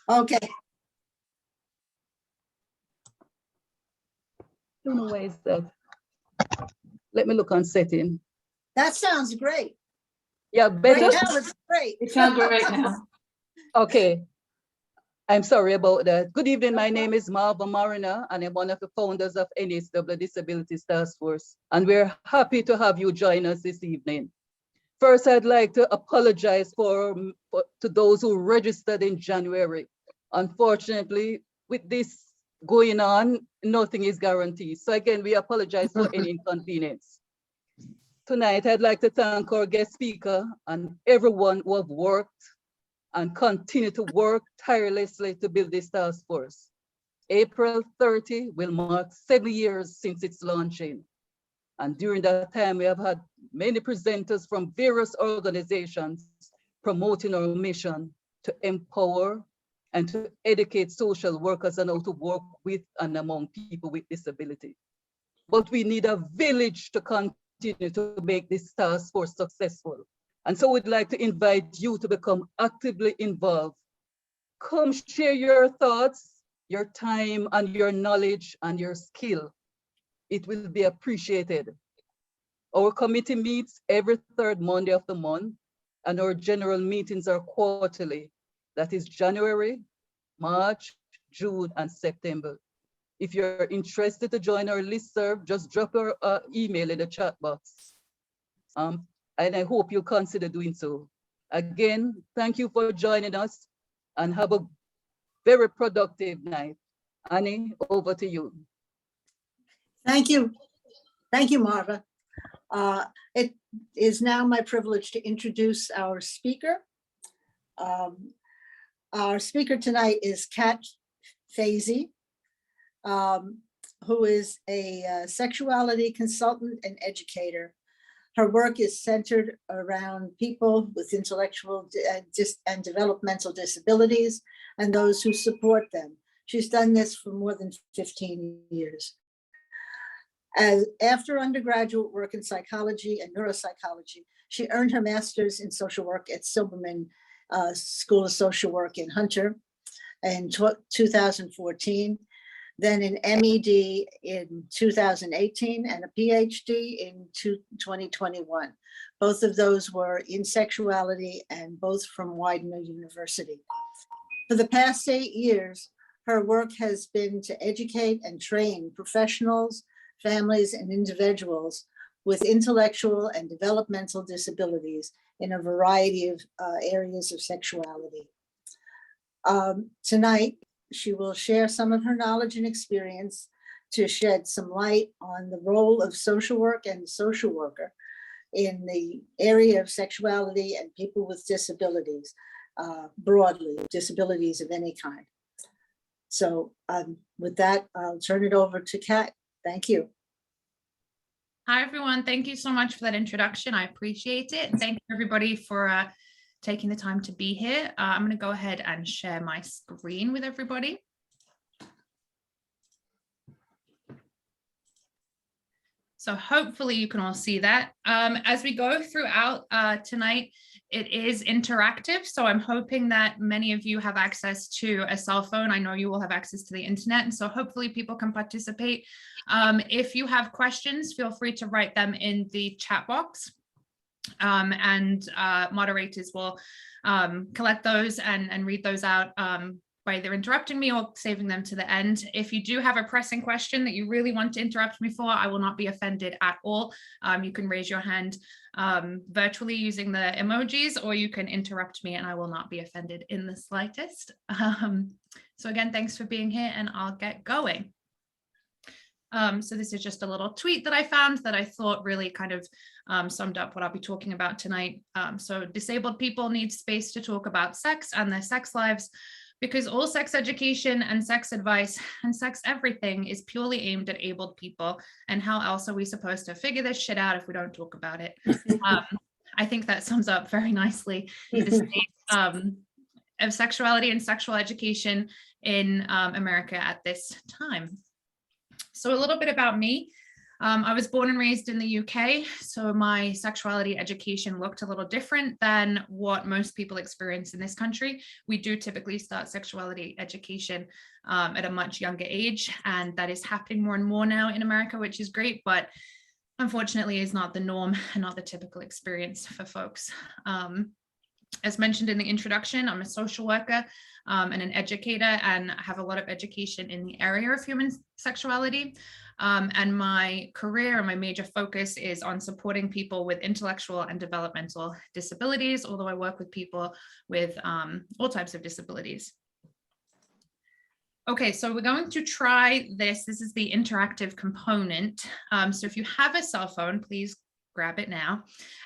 Okay. Don't know where is that. Let me look on setting. That sounds great. Yeah, better. Right now it's great. It sounds great now. Okay. I'm sorry about that. Good evening. My name is Marva Mariner, and I'm one of the founders of NASW Disabilities Task Force. And we're happy to have you join us this evening. First, I'd like to apologize to those who registered in January. Unfortunately, with this going on, nothing is guaranteed. So again, we apologize for any inconvenience. Tonight, I'd like to thank our guest speaker and everyone who have worked and continue to work tirelessly to build this task force. April 30 will mark 7 years since its launching. And during that time, we have had many presenters from various organizations promoting our mission to empower and to educate social workers on how to work with and among people with disability. But we need a village to continue to make this task force successful. And so we'd like to invite you to become actively involved. Come share your thoughts, your time, and your knowledge and your skill. It will be appreciated. Our committee meets every third Monday of the month, and our general meetings are quarterly. That is January, March, June, and September. If you're interested to join our listserv, just drop your email in the chat box. And I hope you'll consider doing so. Again, thank you for joining us and have a very productive night. Annie, over to you. Thank you. Thank you, Marva. It is now my privilege to introduce our speaker. Our speaker tonight is Kat Pheysey, who is a sexuality consultant and educator. Her work is centered around people with intellectual and developmental disabilities and those who support them. She's done this for more than 15 years. After undergraduate work in psychology and neuropsychology, she earned her master's in social work at Silberman School of Social Work in Hunter in 2014. Then an MED in 2018 and a PhD in 2021. Both of those were in sexuality and both from Widener University. For the past 8 years, her work has been to educate and train professionals, families, and individuals with intellectual and developmental disabilities in a variety of areas of sexuality. Tonight, she will share some of her knowledge and experience to shed some light on the role of social work and social worker in the area of sexuality and people with disabilities, broadly, disabilities of any kind. So with that, I'll turn it over to Kat. Thank you. Hi, everyone. Thank you so much for that introduction. I appreciate it. Thank you, everybody, for taking the time to be here. I'm going to go ahead and share my screen with everybody. So hopefully you can all see that. As we go throughout tonight, it is interactive. So I'm hoping that many of you have access to a cell phone. I know you will have access to the internet. And so hopefully people can participate. If you have questions, feel free to write them in the chat box. And moderators will collect those and read those out by either interrupting me or saving them to the end. If you do have a pressing question that you really want to interrupt me for, I will not be offended at all. You can raise your hand virtually using the emojis, or you can interrupt me and I will not be offended in the slightest. So again, thanks for being here, and I'll get going. So this is just a little tweet that I found that I thought really kind of summed up what I'll be talking about tonight. So disabled people need space to talk about sex and their sex lives, because all sex education and sex advice and sex everything is purely aimed at abled people. And how else are we supposed to figure this shit out if we don't talk about it? I think that sums up very nicely the state of sexuality and sexual education in America at this time. So a little bit about me. I was born and raised in the UK, so my sexuality education looked a little different than what most people experience in this country. We do typically start sexuality education at a much younger age, and that is happening more and more now in America, which is great, but unfortunately is not the norm and not the typical experience for folks. As mentioned in the introduction, I'm a social worker and an educator, and I have a lot of education in the area of human sexuality. And my career and my major focus is on supporting people with intellectual and developmental disabilities, although I work with people with all types of disabilities. Okay, so we're going to try this. This is the interactive component. So if you have a cell phone, please grab it now.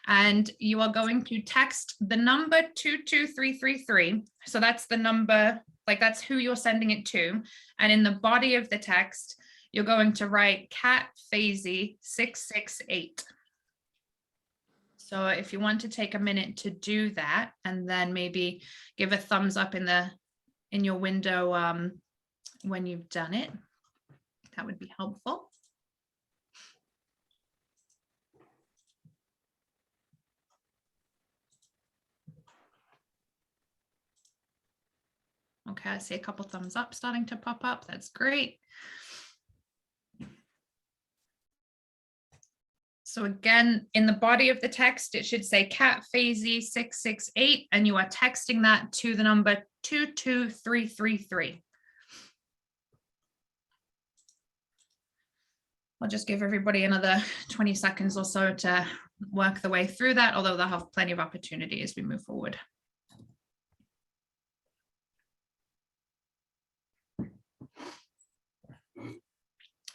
And you are going to text the number 22333. So that's the number, like that's who you're sending it to. And in the body of the text, you're going to write Cat Pheysey 668. So if you want to take a minute to do that, and then maybe give a thumbs up in your window when you've done it, that would be helpful. Okay, I see a couple thumbs up starting to pop up. That's great. So again, in the body of the text, it should say Cat Pheysey 668, and you are texting that to the number 22333. I'll just give everybody another 20 seconds or so to work the way through that, although they'll have plenty of opportunity as we move forward.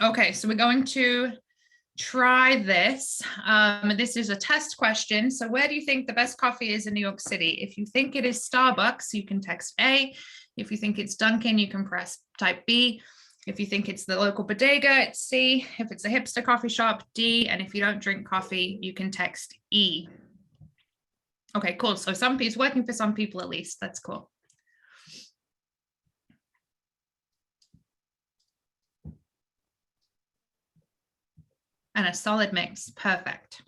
Okay, so we're going to try this. This is a test question. So where do you think the best coffee is in New York City? If you think it is Starbucks, you can text A. If you think it's Dunkin', you can type B. If you think it's the local bodega, it's C. If it's a hipster coffee shop, D. And if you don't drink coffee, you can text E. Okay, cool. So it's working for some people at least. That's cool. And a solid mix, perfect.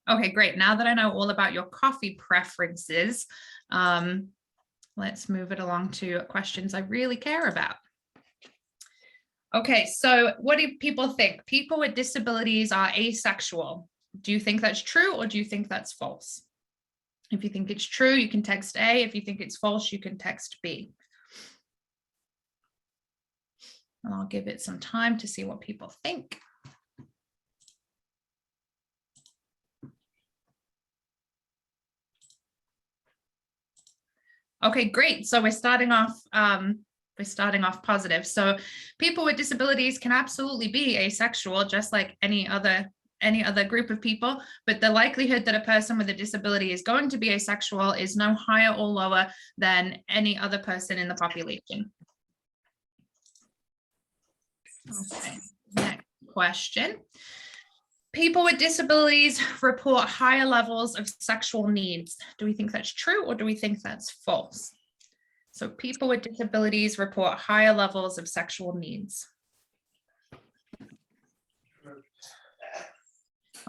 Okay, great. Now that I know all about your coffee preferences, let's move it along to questions I really care about. Okay, so what do people think? People with disabilities are asexual. Do you think that's true, or do you think that's false? If you think it's true, you can text A. If you think it's false, you can text B. And I'll give it some time to see what people think. Okay, great. So we're starting off positive. So people with disabilities can absolutely be asexual, just like any other group of people, but the likelihood that a person with a disability is going to be asexual is no higher or lower than any other person in the population. Okay, next question. People with disabilities report higher levels of sexual needs. Do we think that's true, or do we think that's false? So people with disabilities report higher levels of sexual needs.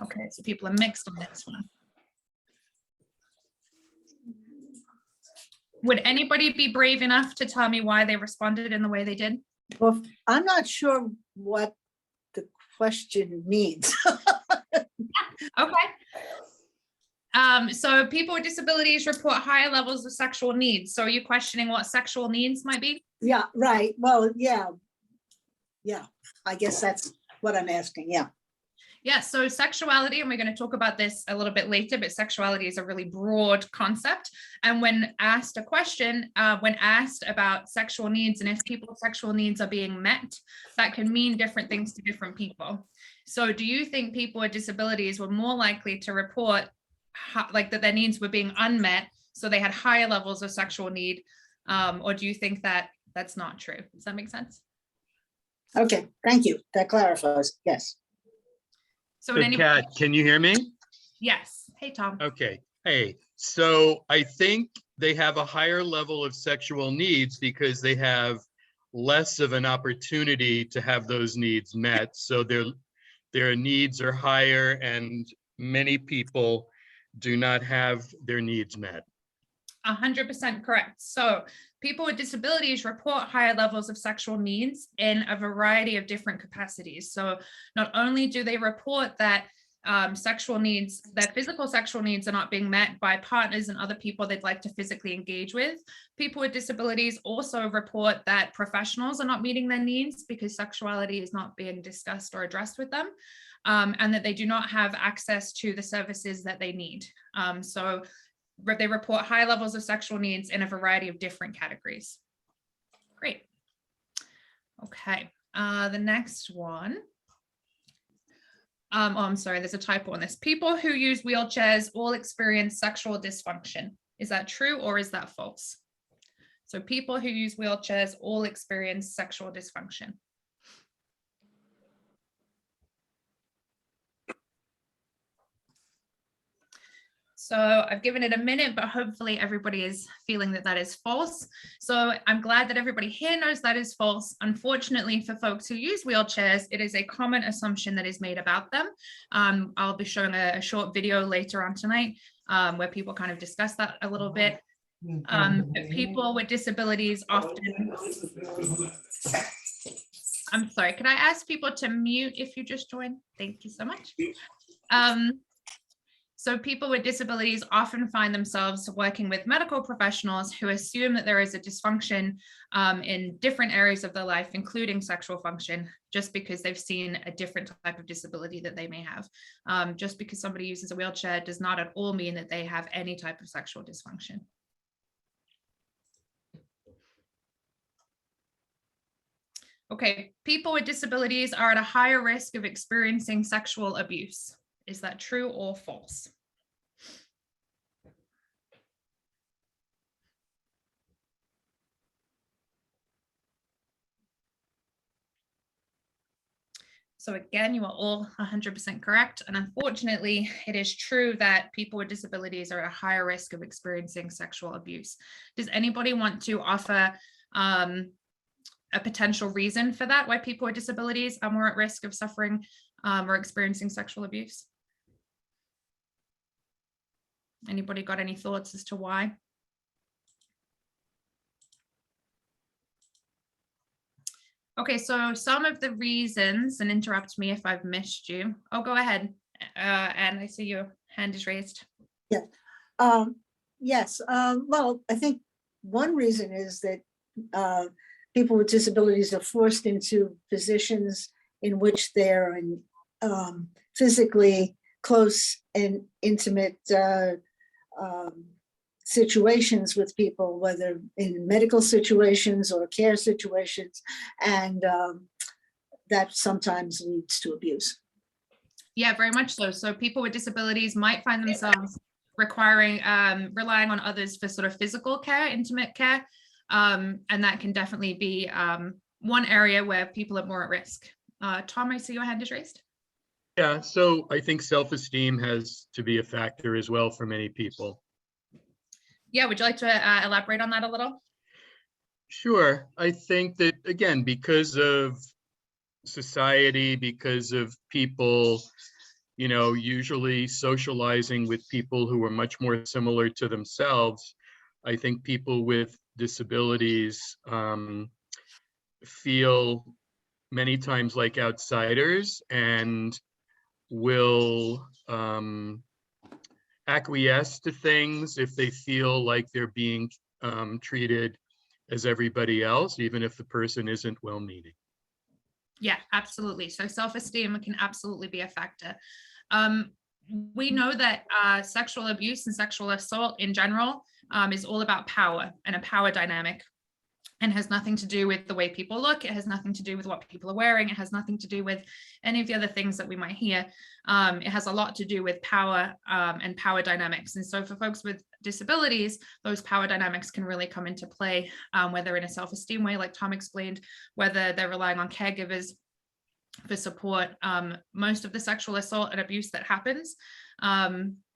Okay, so people are mixed on this one. Would anybody be brave enough to tell me why they responded in the way they did? Well, I'm not sure what the question means. Okay. So people with disabilities report higher levels of sexual needs. So are you questioning what sexual needs might be? Yeah, right. Well, yeah. Yeah, I guess that's what I'm asking. Yeah. Yeah, so sexuality, and we're going to talk about this a little bit later, but sexuality is a really broad concept. And when asked a question, when asked about sexual needs and if people's sexual needs are being met, that can mean different things to different people. So do you think people with disabilities were more likely to report like that their needs were being unmet, so they had higher levels of sexual need, or do you think that that's not true? Does that make sense? Okay, thank you. That clarifies. Yes. So Good Kat, can you hear me? Yes. Hey, Tom. Okay. Hey, so I think they have a higher level of sexual needs because they have less of an opportunity to have those needs met. So their needs are higher, and many people do not have their needs met. 100% correct. So people with disabilities report higher levels of sexual needs in a variety of different capacities. So not only do they report that sexual needs, that physical sexual needs are not being met by partners and other people they'd like to physically engage with, people with disabilities also report that professionals are not meeting their needs because sexuality is not being discussed or addressed with them, and that they do not have access to the services that they need. So they report high levels of sexual needs in a variety of different categories. Great. Okay, the next one. Oh, I'm sorry, there's a typo on this. People who use wheelchairs all experience sexual dysfunction. Is that true or is that false? So people who use wheelchairs all experience sexual dysfunction. So I've given it a minute, but hopefully everybody is feeling that that is false. So I'm glad that everybody here knows that is false. Unfortunately, for folks who use wheelchairs, it is a common assumption that is made about them. I'll be showing a short video later on tonight where people kind of discuss that a little bit. But people with disabilities often... I'm sorry, could I ask people to mute if you just joined? Thank you so much. So people with disabilities often find themselves working with medical professionals who assume that there is a dysfunction in different areas of their life, including sexual function, just because they've seen a different type of disability that they may have. Just because somebody uses a wheelchair does not at all mean that they have any type of sexual dysfunction. Okay, people with disabilities are at a higher risk of experiencing sexual abuse. Is that true or false? So again, you are all 100% correct. And unfortunately, it is true that people with disabilities are at a higher risk of experiencing sexual abuse. Does anybody want to offer a potential reason for that, why people with disabilities are more at risk of suffering or experiencing sexual abuse? Anybody got any thoughts as to why? Okay, so some of the reasons, and interrupt me if I've missed you. Oh, go ahead. And I see your hand is raised. Yeah. Yes. Well, I think one reason is that people with disabilities are forced into positions in which they're in physically close and intimate situations with people, whether in medical situations or care situations, and that sometimes leads to abuse. Yeah, very much so. So people with disabilities might find themselves requiring, relying on others for sort of physical care, intimate care, and that can definitely be one area where people are more at risk. Tom, I see your hand is raised. Yeah, so I think self-esteem has to be a factor as well for many people. Yeah, would you like to elaborate on that a little? Sure. I think that, again, because of society, because of people, you know, usually socializing with people who are much more similar to themselves, I think people with disabilities feel many times like outsiders and will acquiesce to things if they feel like they're being treated as everybody else, even if the person isn't well-meaning. Yeah, absolutely. So self-esteem can absolutely be a factor. We know that sexual abuse and sexual assault in general is all about power and a power dynamic, and has nothing to do with the way people look. It has nothing to do with what people are wearing. It has nothing to do with any of the other things that we might hear. It has a lot to do with power and power dynamics. And so for folks with disabilities, those power dynamics can really come into play, whether in a self-esteem way, like Tom explained, whether they're relying on caregivers for support. Most of the sexual assault and abuse that happens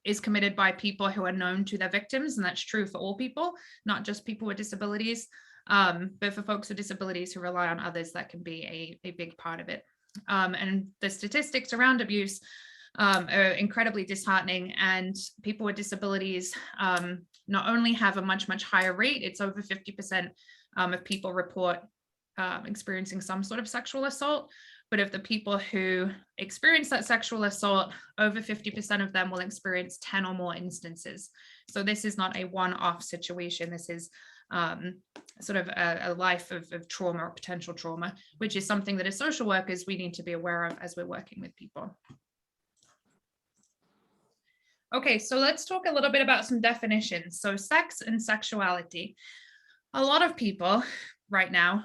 is committed by people who are known to their victims. And that's true for all people, not just people with disabilities. But for folks with disabilities who rely on others, that can be a big part of it. And the statistics around abuse are incredibly disheartening, and people with disabilities not only have a much, much higher rate, it's over 50% of people report experiencing some sort of sexual assault, but of the people who experience that sexual assault, over 50% of them will experience 10 or more instances. So this is not a one-off situation. This is sort of a life of trauma or potential trauma, which is something that as social workers, we need to be aware of as we're working with people. Okay, so let's talk a little bit about some definitions. So sex and sexuality. A lot of people right now,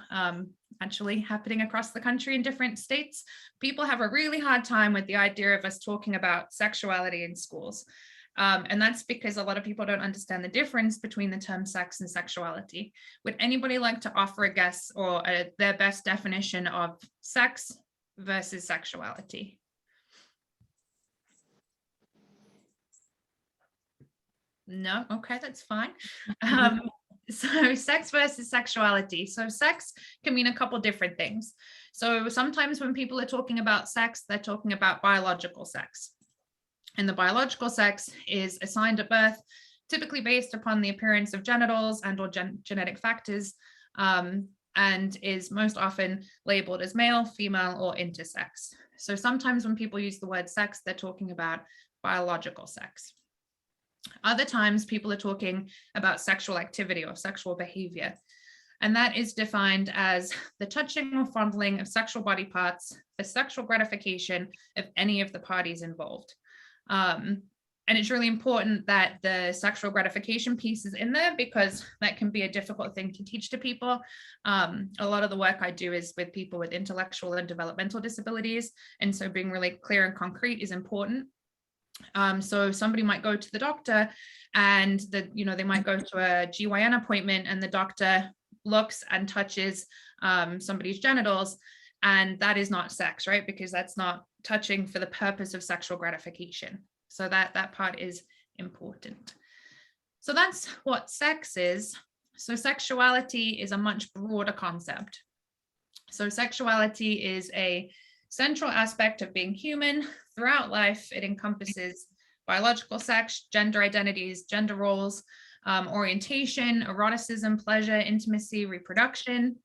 actually happening across the country in different states, people have a really hard time with the idea of us talking about sexuality in schools. And that's because a lot of people don't understand the difference between the term sex and sexuality. Would anybody like to offer a guess or their best definition of sex versus sexuality? No, okay, that's fine. So sex versus sexuality. So sex can mean a couple different things. So sometimes when people are talking about sex, they're talking about biological sex. And the biological sex is assigned at birth, typically based upon the appearance of genitals and or genetic factors, and is most often labeled as male, female, or intersex. So sometimes when people use the word sex, they're talking about biological sex. Other times people are talking about sexual activity or sexual behavior. And that is defined as the touching or fondling of sexual body parts for sexual gratification of any of the parties involved. And it's really important that the sexual gratification piece is in there, because that can be a difficult thing to teach to people. A lot of the work I do is with people with intellectual and developmental disabilities. And so being really clear and concrete is important. So somebody might go to the doctor and they might go to a GYN appointment, and the doctor looks and touches somebody's genitals, and that is not sex, right? Because that's not touching for the purpose of sexual gratification. So that part is important. So that's what sex is. So sexuality is a much broader concept. So sexuality is a central aspect of being human throughout life. It encompasses biological sex, gender identities, gender roles, orientation, eroticism, pleasure, intimacy, reproduction.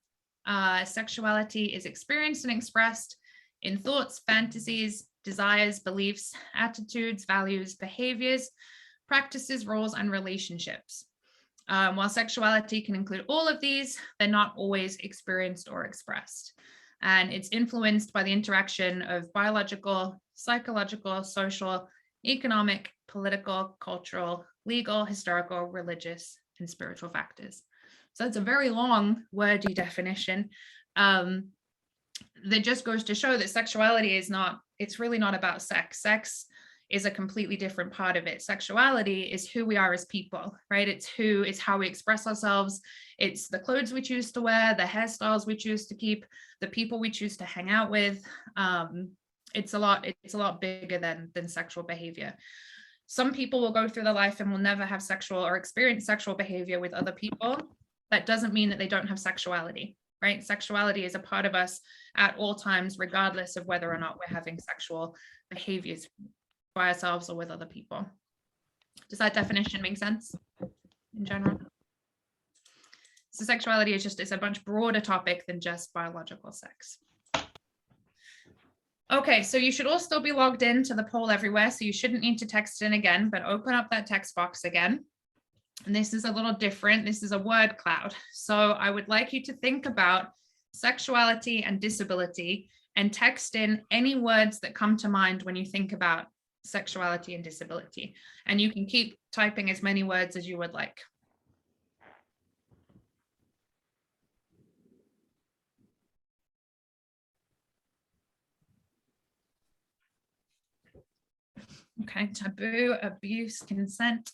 Sexuality is experienced and expressed in thoughts, fantasies, desires, beliefs, attitudes, values, behaviors, practices, roles, and relationships. While sexuality can include all of these, they're not always experienced or expressed. And it's influenced by the interaction of biological, psychological, social, economic, political, cultural, legal, historical, religious, and spiritual factors. So it's a very long, wordy definition. That just goes to show that sexuality is not, it's really not about sex. Sex is a completely different part of it. Sexuality is who we are as people, right? It's how we express ourselves. It's the clothes we choose to wear, the hairstyles we choose to keep, the people we choose to hang out with. It's a lot bigger than sexual behavior. Some people will go through their life and will never have sexual or experience sexual behavior with other people. That doesn't mean that they don't have sexuality, right? Sexuality is a part of us at all times, regardless of whether or not we're having sexual behaviors by ourselves or with other people. Does that definition make sense in general? So sexuality is it's a much broader topic than just biological sex. Okay, so you should all still be logged in to the poll everywhere, so you shouldn't need to text in again, but open up that text box again. And this is a little different. This is a word cloud. So I would like you to think about sexuality and disability and text in any words that come to mind when you think about sexuality and disability. And you can keep typing as many words as you would like. Okay, taboo, abuse, consent.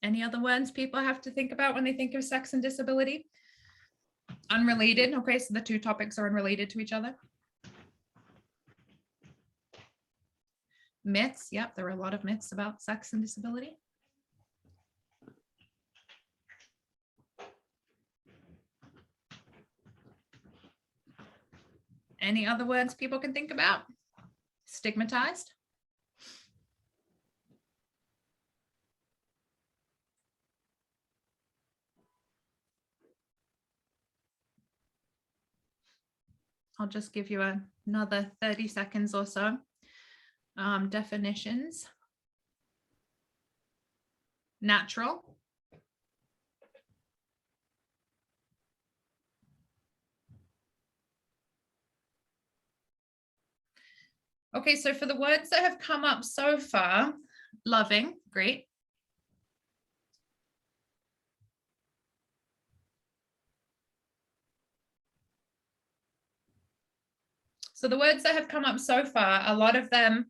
Any other words people have to think about when they think of sex and disability? Unrelated. Okay, so the two topics are unrelated to each other. Myths. Yep, there are a lot of myths about sex and disability. Any other words people can think about? Stigmatized. I'll just give you another 30 seconds or so. Definitions. Natural. Okay, so for the words that have come up so far, loving, great. So the words that have come up so far, a lot of them,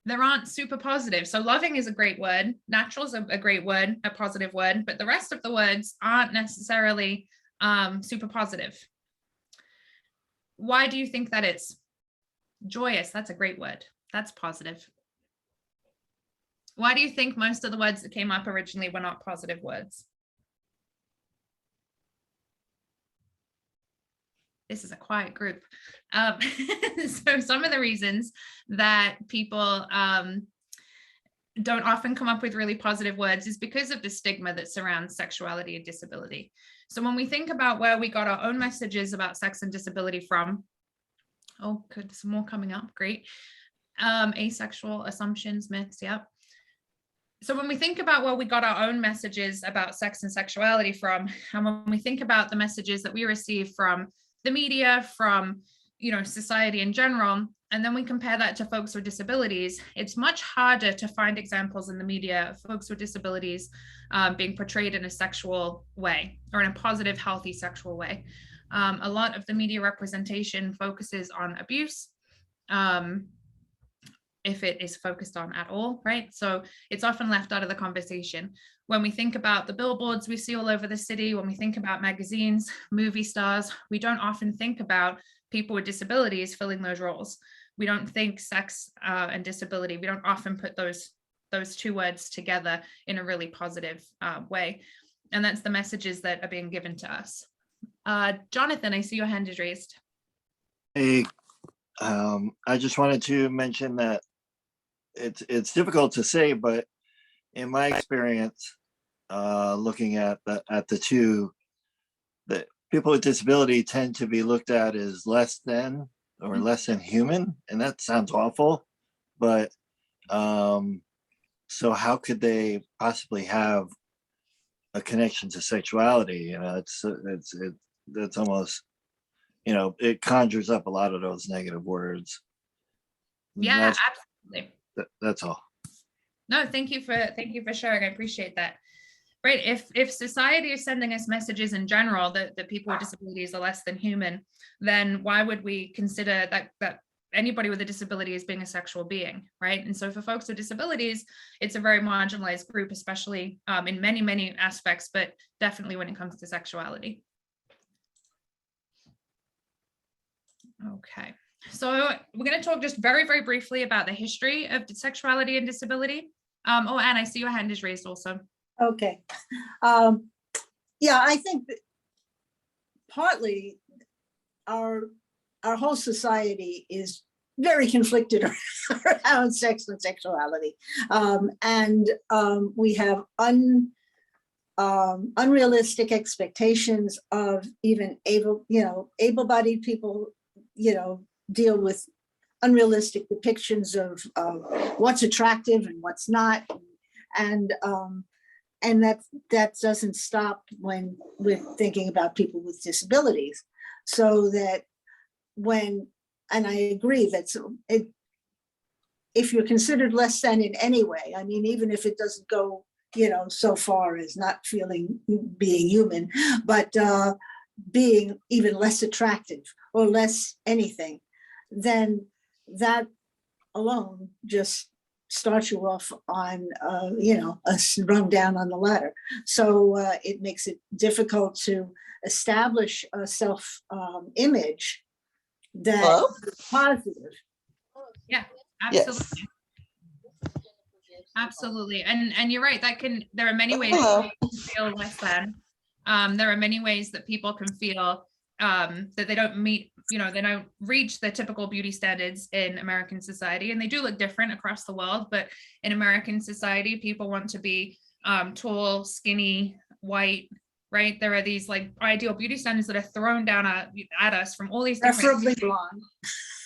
there aren't super positive. So loving is a great word. Natural is a great word, a positive word, but the rest of the words aren't necessarily super positive. Why do you think that is? Joyous, that's a great word. That's positive. Why do you think most of the words that came up originally were not positive words? This is a quiet group. So some of the reasons that people don't often come up with really positive words is because of the stigma that surrounds sexuality and disability. So when we think about where we got our own messages about sex and disability from, oh, good, some more coming up, great. Asexual assumptions, myths, yep. So when we think about where we got our own messages about sex and sexuality from, and when we think about the messages that we receive from the media, from, you know, society in general, and then we compare that to folks with disabilities, it's much harder to find examples in the media of folks with disabilities being portrayed in a sexual way or in a positive, healthy sexual way. A lot of the media representation focuses on abuse, if it is focused on at all, right? So it's often left out of the conversation. When we think about the billboards we see all over the city, when we think about magazines, movie stars, we don't often think about people with disabilities filling those roles. We don't think sex and disability, we don't often put those two words together in a really positive way. And that's the messages that are being given to us. Jonathan, I see your hand is raised. Hey, I just wanted to mention that it's difficult to say, but in my experience, looking at the two, that people with disability tend to be looked at as less than or less than human, and that sounds awful, but so how could they possibly have a connection to sexuality? You know, it's almost, you know, it conjures up a lot of those negative words. Yeah, absolutely. That's all. No, thank you for sharing. I appreciate that. Right. If society is sending us messages in general that people with disabilities are less than human, then why would we consider that anybody with a disability as being a sexual being, right? And so for folks with disabilities, it's a very marginalized group, especially in many, many aspects, but definitely when it comes to sexuality. Okay. So we're going to talk just very, very briefly about the history of sexuality and disability. Oh, Anne, I see your hand is raised also. Okay. Yeah, I think that partly our whole society is very conflicted around sex and sexuality. We have unrealistic expectations of even able-bodied people, deal with unrealistic depictions of what's attractive and what's not. And that doesn't stop when we're thinking about people with disabilities. So that and I agree that if you're considered less than in any way, I mean, even if it doesn't go, so far as not being human, but being even less attractive or less anything, then that alone just starts you off on, a rung down on the ladder. So it makes it difficult to establish a self-image that is positive. Yeah, absolutely. Yes. Absolutely. And you're right, there are many ways that people can feel less than. There are many ways that people can feel that they don't meet, they don't reach the typical beauty standards in American society. And they do look different across the world, but in American society, people want to be tall, skinny, white, right? There are these like ideal beauty standards that are thrown down at us from all these different, Preferably blonde.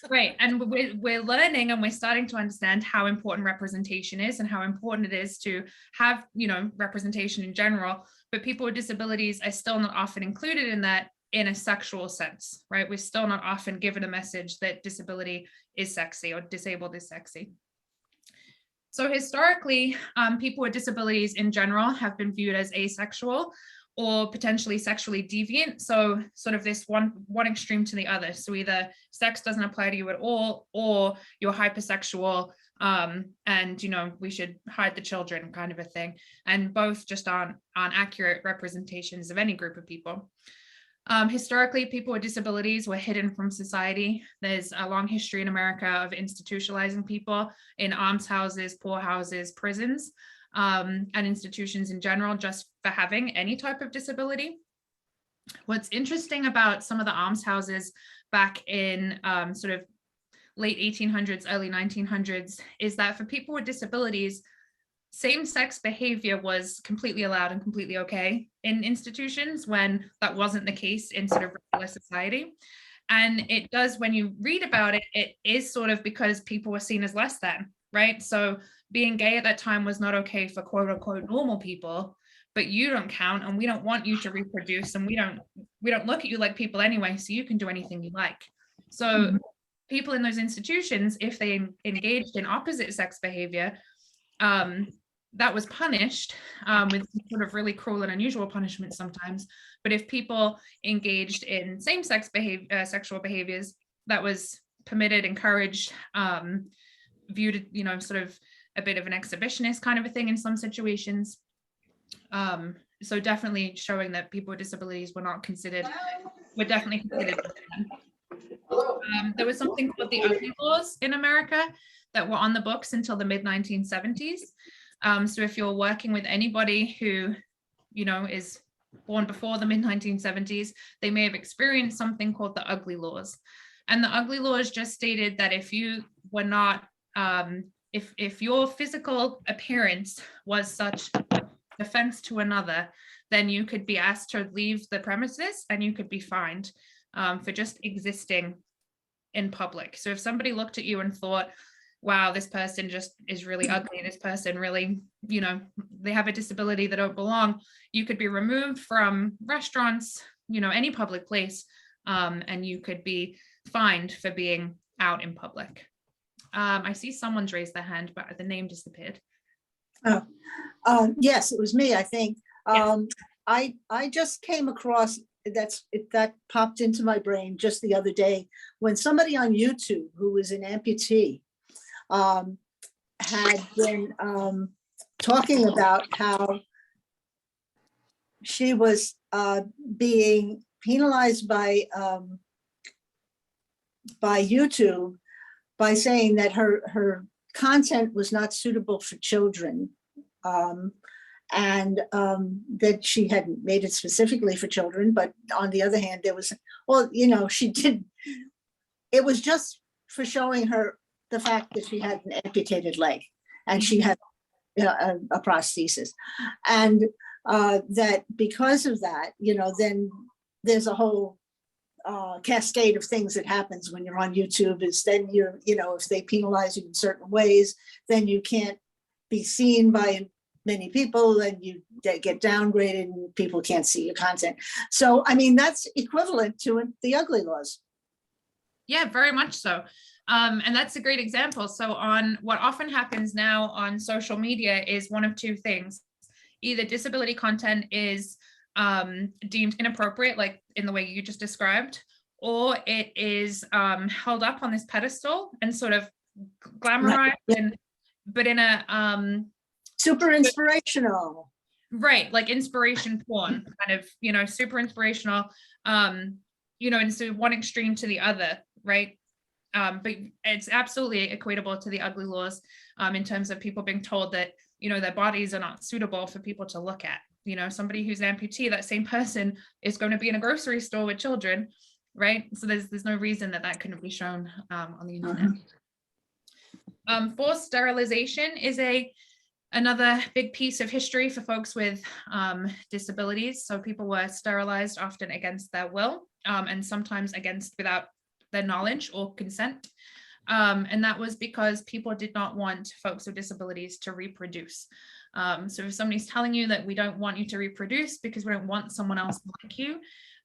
right? And we're learning and we're starting to understand how important representation is and how important it is to have, representation in general. But people with disabilities are still not often included in that in a sexual sense, right? We're still not often given a message that disability is sexy or disabled is sexy. So historically, people with disabilities in general have been viewed as asexual or potentially sexually deviant. So sort of this one extreme to the other. So either sex doesn't apply to you at all, or you're hypersexual, and we should hide the children kind of a thing. And both just aren't accurate representations of any group of people. Historically, people with disabilities were hidden from society. There's a long history in America of institutionalizing people in almshouses, poorhouses, prisons, and institutions in general, just for having any type of disability. What's interesting about some of the almshouses back in sort of late 1800s, early 1900s, is that for people with disabilities, same-sex behavior was completely allowed and completely okay in institutions when that wasn't the case in sort of regular society. And it does, when you read about it, it is sort of because people were seen as less than, right? So being gay at that time was not okay for quote unquote normal people, but you don't count and we don't want you to reproduce and we don't look at you like people anyway, so you can do anything you like. So people in those institutions, if they engaged in opposite sex behavior, that was punished with sort of really cruel and unusual punishments sometimes. But if people engaged in same-sex sexual behaviors, that was permitted, encouraged, viewed, sort of a bit of an exhibitionist kind of a thing in some situations. So definitely showing that people with disabilities were definitely considered. There was something called the ugly laws in America that were on the books until the mid-1970s. So if you're working with anybody who, is born before the mid-1970s, they may have experienced something called the ugly laws. And the ugly laws just stated that if you were not, if your physical appearance was such offense to another, then you could be asked to leave the premises and you could be fined for just existing in public. So if somebody looked at you and thought, wow, this person just is really ugly, this person really, they have a disability, they don't belong, you could be removed from restaurants, any public place, and you could be fined for being out in public. I see someone's raised their hand, but the name disappeared. Yes, it was me, I think. Yes. I just came across, that popped into my brain just the other day, when somebody on YouTube who was an amputee had been talking about how she was being penalized by YouTube by saying that her content was not suitable for children, and that she hadn't made it specifically for children. But on the other hand, there was, she did, it was just for showing her the fact that she had an amputated leg and she had a prosthesis, and that because of that, then there's a whole cascade of things that happens when you're on YouTube. Is then if they penalize you in certain ways, then you can't be seen by many people, and you get downgraded and people can't see your content. So, I mean, that's equivalent to the ugly laws. Yeah, very much so. And that's a great example. So on what often happens now on social media is one of two things. Either disability content is deemed inappropriate, like in the way you just described, or it is held up on this pedestal and sort of glamorized, but in a super inspirational, right? Like inspiration porn, kind of, super inspirational, and so one extreme to the other, right? But it's absolutely equatable to the ugly laws in terms of people being told that, their bodies are not suitable for people to look at. somebody who's an amputee, that same person is going to be in a grocery store with children, right? So there's no reason that couldn't be shown on the internet. Forced sterilization is another big piece of history for folks with disabilities. So people were sterilized often against their will, and sometimes without their knowledge or consent. And that was because people did not want folks with disabilities to reproduce. So if somebody's telling you that we don't want you to reproduce because we don't want someone else like you,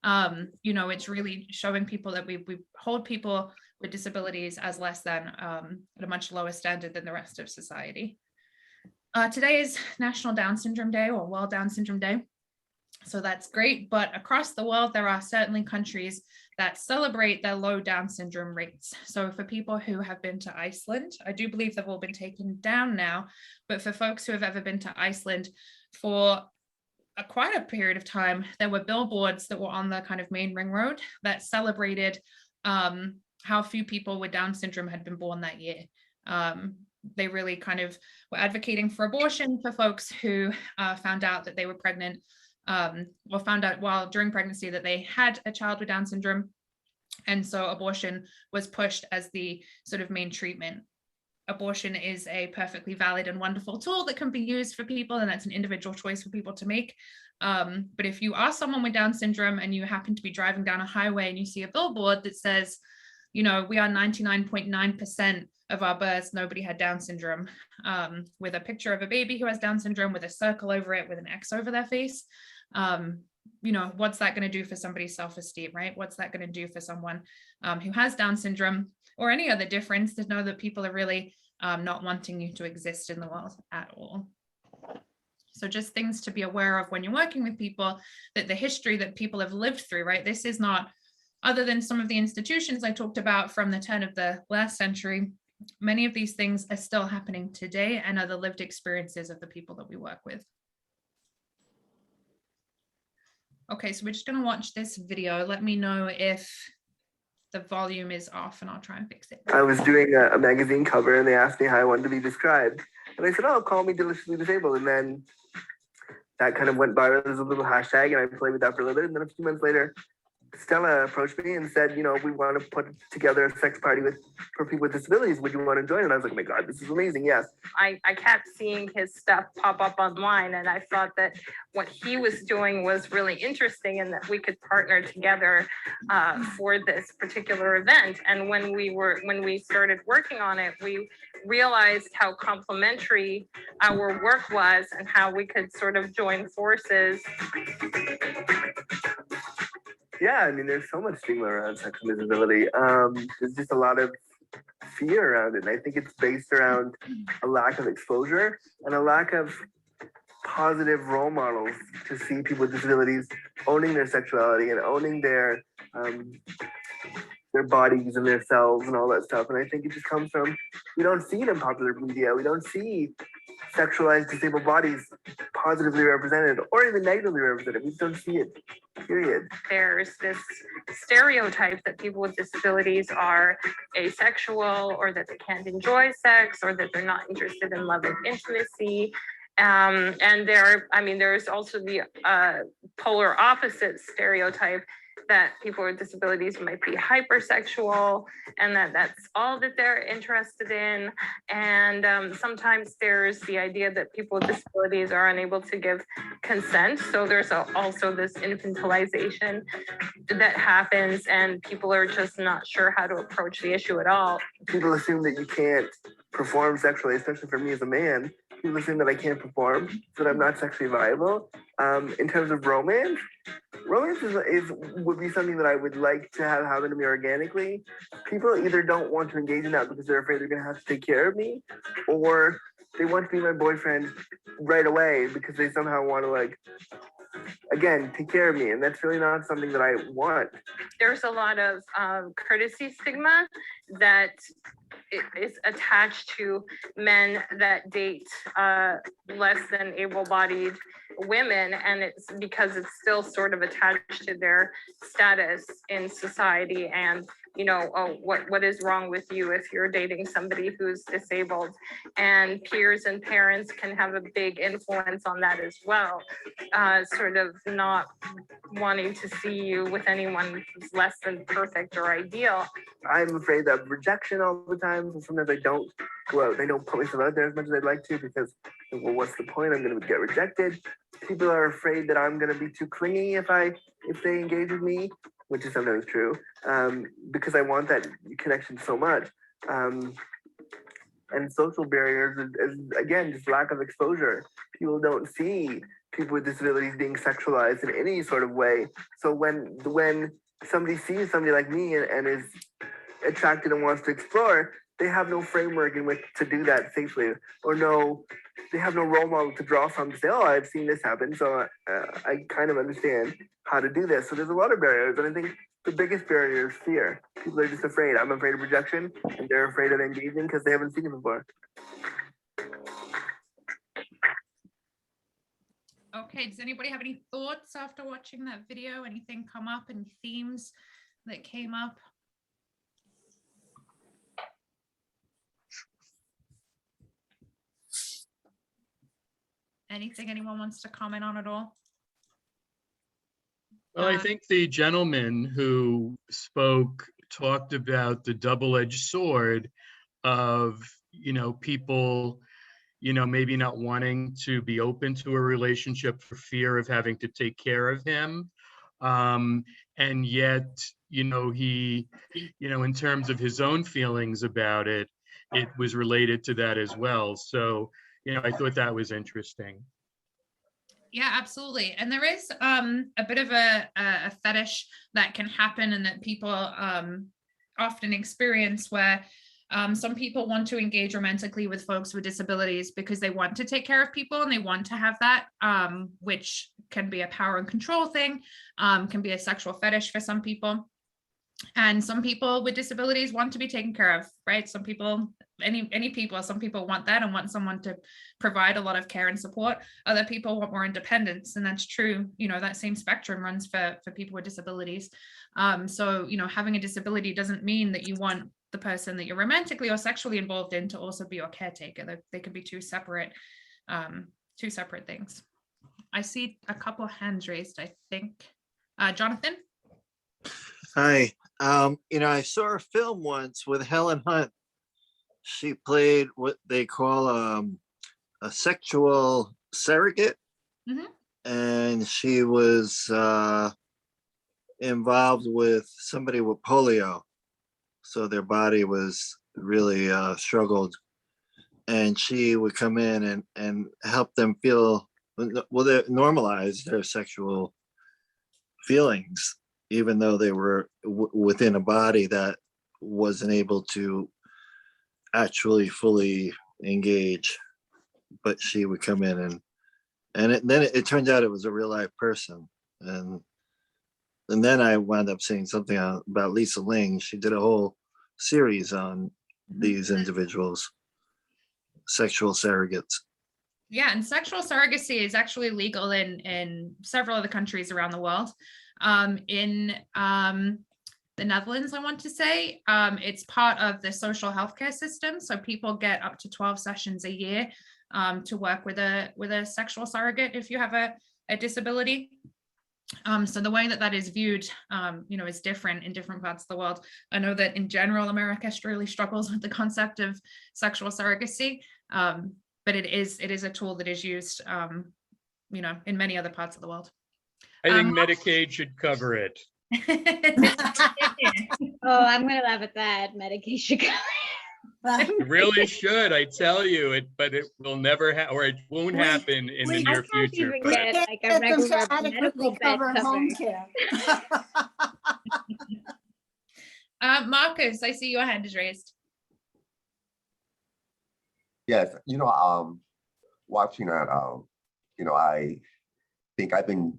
it's really showing people that we hold people with disabilities as less than at a much lower standard than the rest of society. Today is National Down Syndrome Day, or World Down Syndrome Day. So that's great, but across the world, there are certainly countries that celebrate their low Down syndrome rates. So for people who have been to Iceland, I do believe they've all been taken down now, but for folks who have ever been to Iceland, for quite a period of time, there were billboards that were on the kind of main ring road that celebrated how few people with Down syndrome had been born that year. They really kind of were advocating for abortion for folks who found out that they were pregnant, or found out while during pregnancy that they had a child with Down syndrome. And so abortion was pushed as the sort of main treatment. Abortion is a perfectly valid and wonderful tool that can be used for people, and that's an individual choice for people to make. But if you are someone with Down syndrome and you happen to be driving down a highway and you see a billboard that says, we are 99.9% of our births, nobody had Down syndrome, with a picture of a baby who has Down syndrome with a circle over it with an X over their face, what's that going to do for somebody's self-esteem, right? What's that going to do for someone who has Down syndrome or any other difference, to know that people are really not wanting you to exist in the world at all? So just things to be aware of when you're working with people, that the history that people have lived through, right? This is not, other than some of the institutions I talked about from the turn of the last century, many of these things are still happening today and are the lived experiences of the people that we work with. Okay, so we're just going to watch this video. Let me know if the volume is off and I'll try and fix it. I was doing a magazine cover and they asked me how I wanted to be described. And I said, oh, call me deliciously disabled. And then that kind of went viral. There's a little hashtag and I played with that for a little bit. And then a few months later, Stella approached me and said, we want to put together a sex party for people with disabilities. Would you want to join? And I was like, oh my God, this is amazing. Yes. I kept seeing his stuff pop up online, and I thought that what he was doing was really interesting and that we could partner together for this particular event. And when we started working on it, we realized how complementary our work was and how we could sort of join forces. Yeah, there's so much stigma around sexual disability. There's just a lot of fear around it. And I think it's based around a lack of exposure and a lack of positive role models to see people with disabilities owning their sexuality and owning their bodies and their selves and all that stuff. And I think it just comes from, we don't see it in popular media. We don't see sexualized disabled bodies positively represented or even negatively represented. We just don't see it, period. There's this stereotype that people with disabilities are asexual, or that they can't enjoy sex, or that they're not interested in love and intimacy. And there's also the polar opposite stereotype that people with disabilities might be hypersexual, and that's all that they're interested in. And sometimes there's the idea that people with disabilities are unable to give consent. So there's also this infantilization that happens, and people are just not sure how to approach the issue at all. People assume that you can't perform sexually, especially for me as a man. People assume that I can't perform, that I'm not sexually viable. In terms of romance would be something that I would like to have happen to me organically. People either don't want to engage in that because they're afraid they're going to have to take care of me, or they want to be my boyfriend right away because they somehow want to take care of me. And that's really not something that I want. There's a lot of courtesy stigma that is attached to men that date less than able-bodied women, and it's because it's still sort of attached to their status in society, and you know, oh, what is wrong with you if you're dating somebody who's disabled? And peers and parents can have a big influence on that as well. Sort of not wanting to see you with anyone who's less than perfect or ideal. I'm afraid of rejection all the time. So sometimes I don't go out. I don't put myself out there as much as I'd like to because, well, what's the point? I'm going to get rejected. People are afraid that I'm going to be too clingy if they engage with me, which is sometimes true, because I want that connection so much. And social barriers is again just lack of exposure. People don't see people with disabilities being sexualized in any sort of way. So when somebody sees somebody like me and is attracted and wants to explore, they have no framework in which to do that safely, or they have no role model to draw from to say, oh, I've seen this happen, so I kind of understand how to do this. So there's a lot of barriers, and I think the biggest barrier is fear. People are just afraid. I'm afraid of rejection, and they're afraid of engaging because they haven't seen it before. Okay, does anybody have any thoughts after watching that video? Anything come up? Any themes that came up? Anything anyone wants to comment on at all? Well, I think the gentleman who spoke talked about the double-edged sword of, people, maybe not wanting to be open to a relationship for fear of having to take care of him. And yet, he, in terms of his own feelings about it, it was related to that as well. So, I thought that was interesting. Yeah, absolutely. And there is a bit of a fetish that can happen and that people often experience where some people want to engage romantically with folks with disabilities because they want to take care of people and they want to have that, which can be a power and control thing, can be a sexual fetish for some people. And some people with disabilities want to be taken care of, right? Some people, some people want that and want someone to provide a lot of care and support. Other people want more independence, and that's true. That same spectrum runs for people with disabilities. So, having a disability doesn't mean that you want the person that you're romantically or sexually involved in to also be your caretaker. They could be two separate things. I see a couple hands raised, I think. Jonathan? Hi. I saw a film once with Helen Hunt. She played what they call a sexual surrogate. Mm-hmm. And she was involved with somebody with polio. So their body was really struggled. And she would come in and help them feel, normalize their sexual feelings, even though they were within a body that wasn't able to actually fully engage. But she would come in and then it turned out it was a real life person. And then I wound up seeing something about Lisa Ling. She did a whole series on these individuals, sexual surrogates. Yeah, and sexual surrogacy is actually legal in several of the countries around the world. In the Netherlands, I want to say, it's part of the social healthcare system. So people get up to 12 sessions a year to work with a sexual surrogate if you have a disability. So the way that is viewed, is different in different parts of the world. I know that in general, America really struggles with the concept of sexual surrogacy, but it is a tool that is used, in many other parts of the world. I think Medicaid should cover it. Oh, I'm going to laugh at that. Medication. It really should, I tell you it, but it will never or it won't happen in the near future. But like a regular medical bed home care. Marcus, I see your hand is raised. Yes, watching that, I think I've been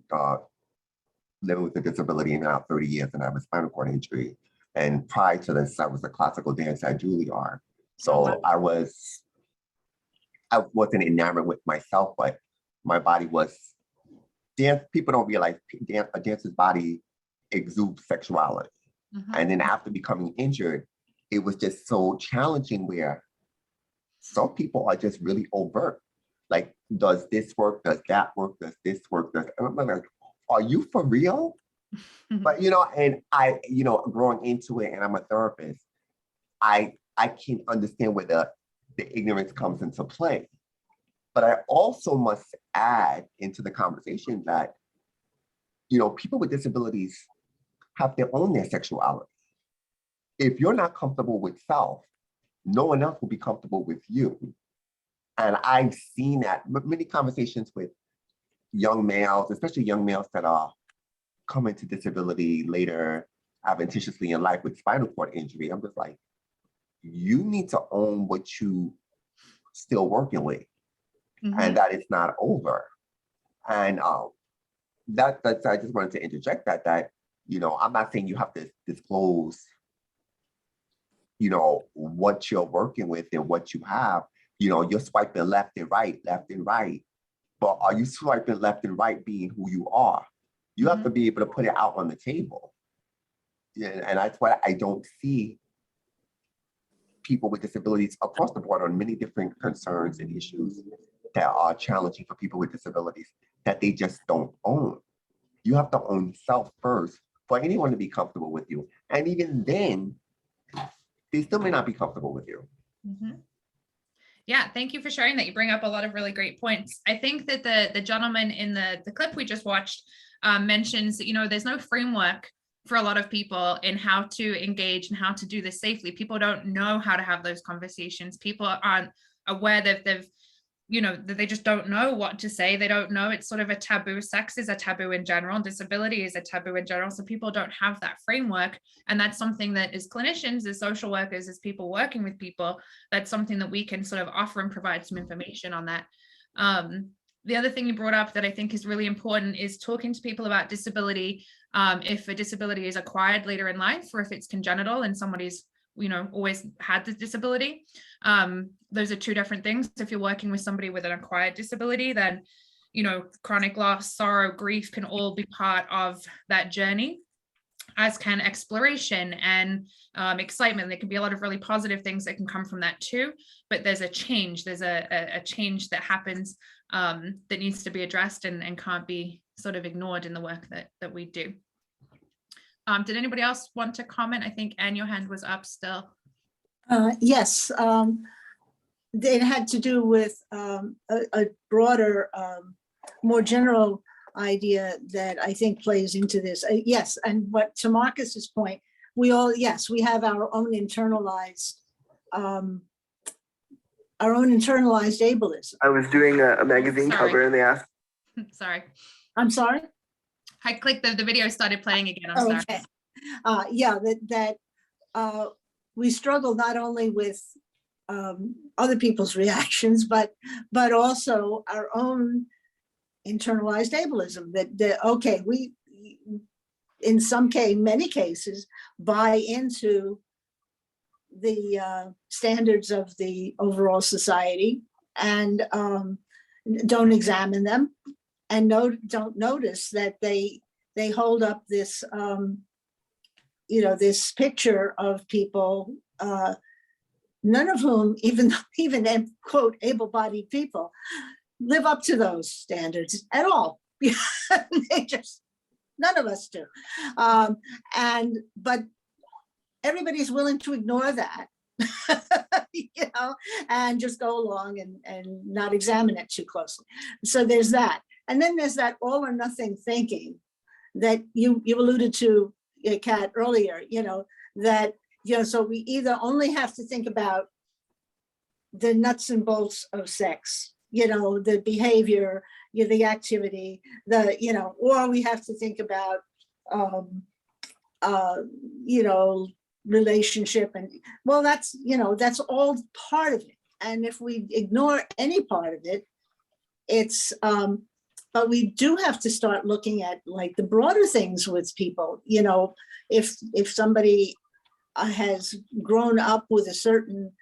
living with a disability now 30 years, and I have a spinal cord injury. And prior to this, I was a classical dancer at Juilliard. So I wasn't enamored with myself, but my body was dance. People don't realize a dancer's body exudes sexuality. And then after becoming injured, it was just so challenging where some people are just really overt. Like, does this work? Does that work? Does this work? And I'm like, are you for real? But, and I, growing into it, and I'm a therapist, I can understand where the ignorance comes into play. But I also must add into the conversation that, people with disabilities have to own their sexuality. If you're not comfortable with self, no one else will be comfortable with you. And I've seen that many conversations with young males, especially young males that are coming to disability later adventitiously in life with spinal cord injury. I'm just like, you need to own what you still working with, and that it's not over. And that's I just wanted to interject that I'm not saying you have to disclose, what you're working with and what you have. You're swiping left and right, but are you swiping left and right being who you are? You have to be able to put it out on the table. And that's why I don't see people with disabilities across the board on many different concerns and issues that are challenging for people with disabilities that they just don't own. You have to own self first for anyone to be comfortable with you. And even then, they still may not be comfortable with you. Yeah, thank you for sharing that. You bring up a lot of really great points. I think that the gentleman in the clip we just watched mentions that, there's no framework for a lot of people in how to engage and how to do this safely. People don't know how to have those conversations. People aren't aware that that they just don't know what to say. They don't know. It's sort of a taboo. Sex is a taboo in general. Disability is a taboo in general. So people don't have that framework. And that's something that as clinicians, as social workers, as people working with people, that's something that we can sort of offer and provide some information on that. The other thing you brought up that I think is really important is talking to people about disability. If a disability is acquired later in life, or if it's congenital and somebody's always had the disability. Those are two different things. If you're working with somebody with an acquired disability, then, chronic loss, sorrow, grief can all be part of that journey, as can exploration and excitement. There can be a lot of really positive things that can come from that too, but there's a change. There's a change that happens that needs to be addressed and can't be sort of ignored in the work that we do. Did anybody else want to comment? I think, Anne, your hand was up still. Yes, it had to do with a broader, more general idea that I think plays into this. Yes, and what to Marcus's point, we have our own internalized ableism. I was doing a magazine cover and they asked. Sorry. I'm sorry? I clicked the video started playing again. I'm sorry. Okay. Yeah, that we struggle not only with other people's reactions, but also our own internalized ableism. That we in many cases buy into the standards of the overall society and don't examine them. And don't notice that they hold up this, this picture of people, none of whom, even quote able-bodied people, live up to those standards at all. None of us do. But everybody's willing to ignore that. And just go along and not examine it too closely. So there's that. And then there's that all or nothing thinking that you alluded to, Kat, earlier, so we either only have to think about the nuts and bolts of sex, the behavior, the activity, or we have to think about, relationship. And well, that's all part of it. And if we ignore any part of it, it's, but we do have to start looking at like the broader things with people. If somebody has grown up with a certain,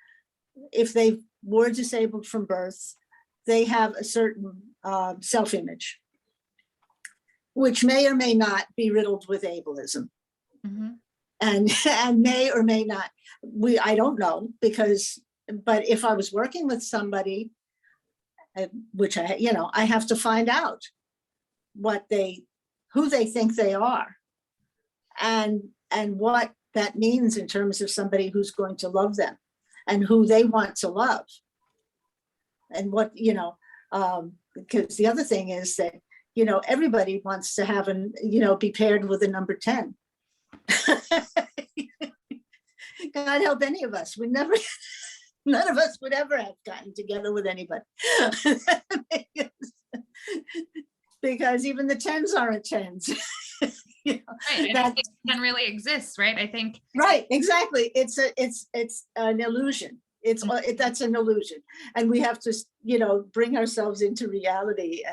if they were disabled from birth, they have a certain self-image, which may or may not be riddled with ableism. and may or may not. I don't know, but if I was working with somebody, which I have to find out who they think they are, and what that means in terms of somebody who's going to love them and who they want to love. And what, because the other thing is that, everybody wants to have be paired with a number 10. God help any of us. None of us would ever have gotten together with anybody. Because even the 10s aren't 10s. Right, that can really exist, right? I think. Right, exactly. It's an illusion. That's an illusion, and we have to bring ourselves into reality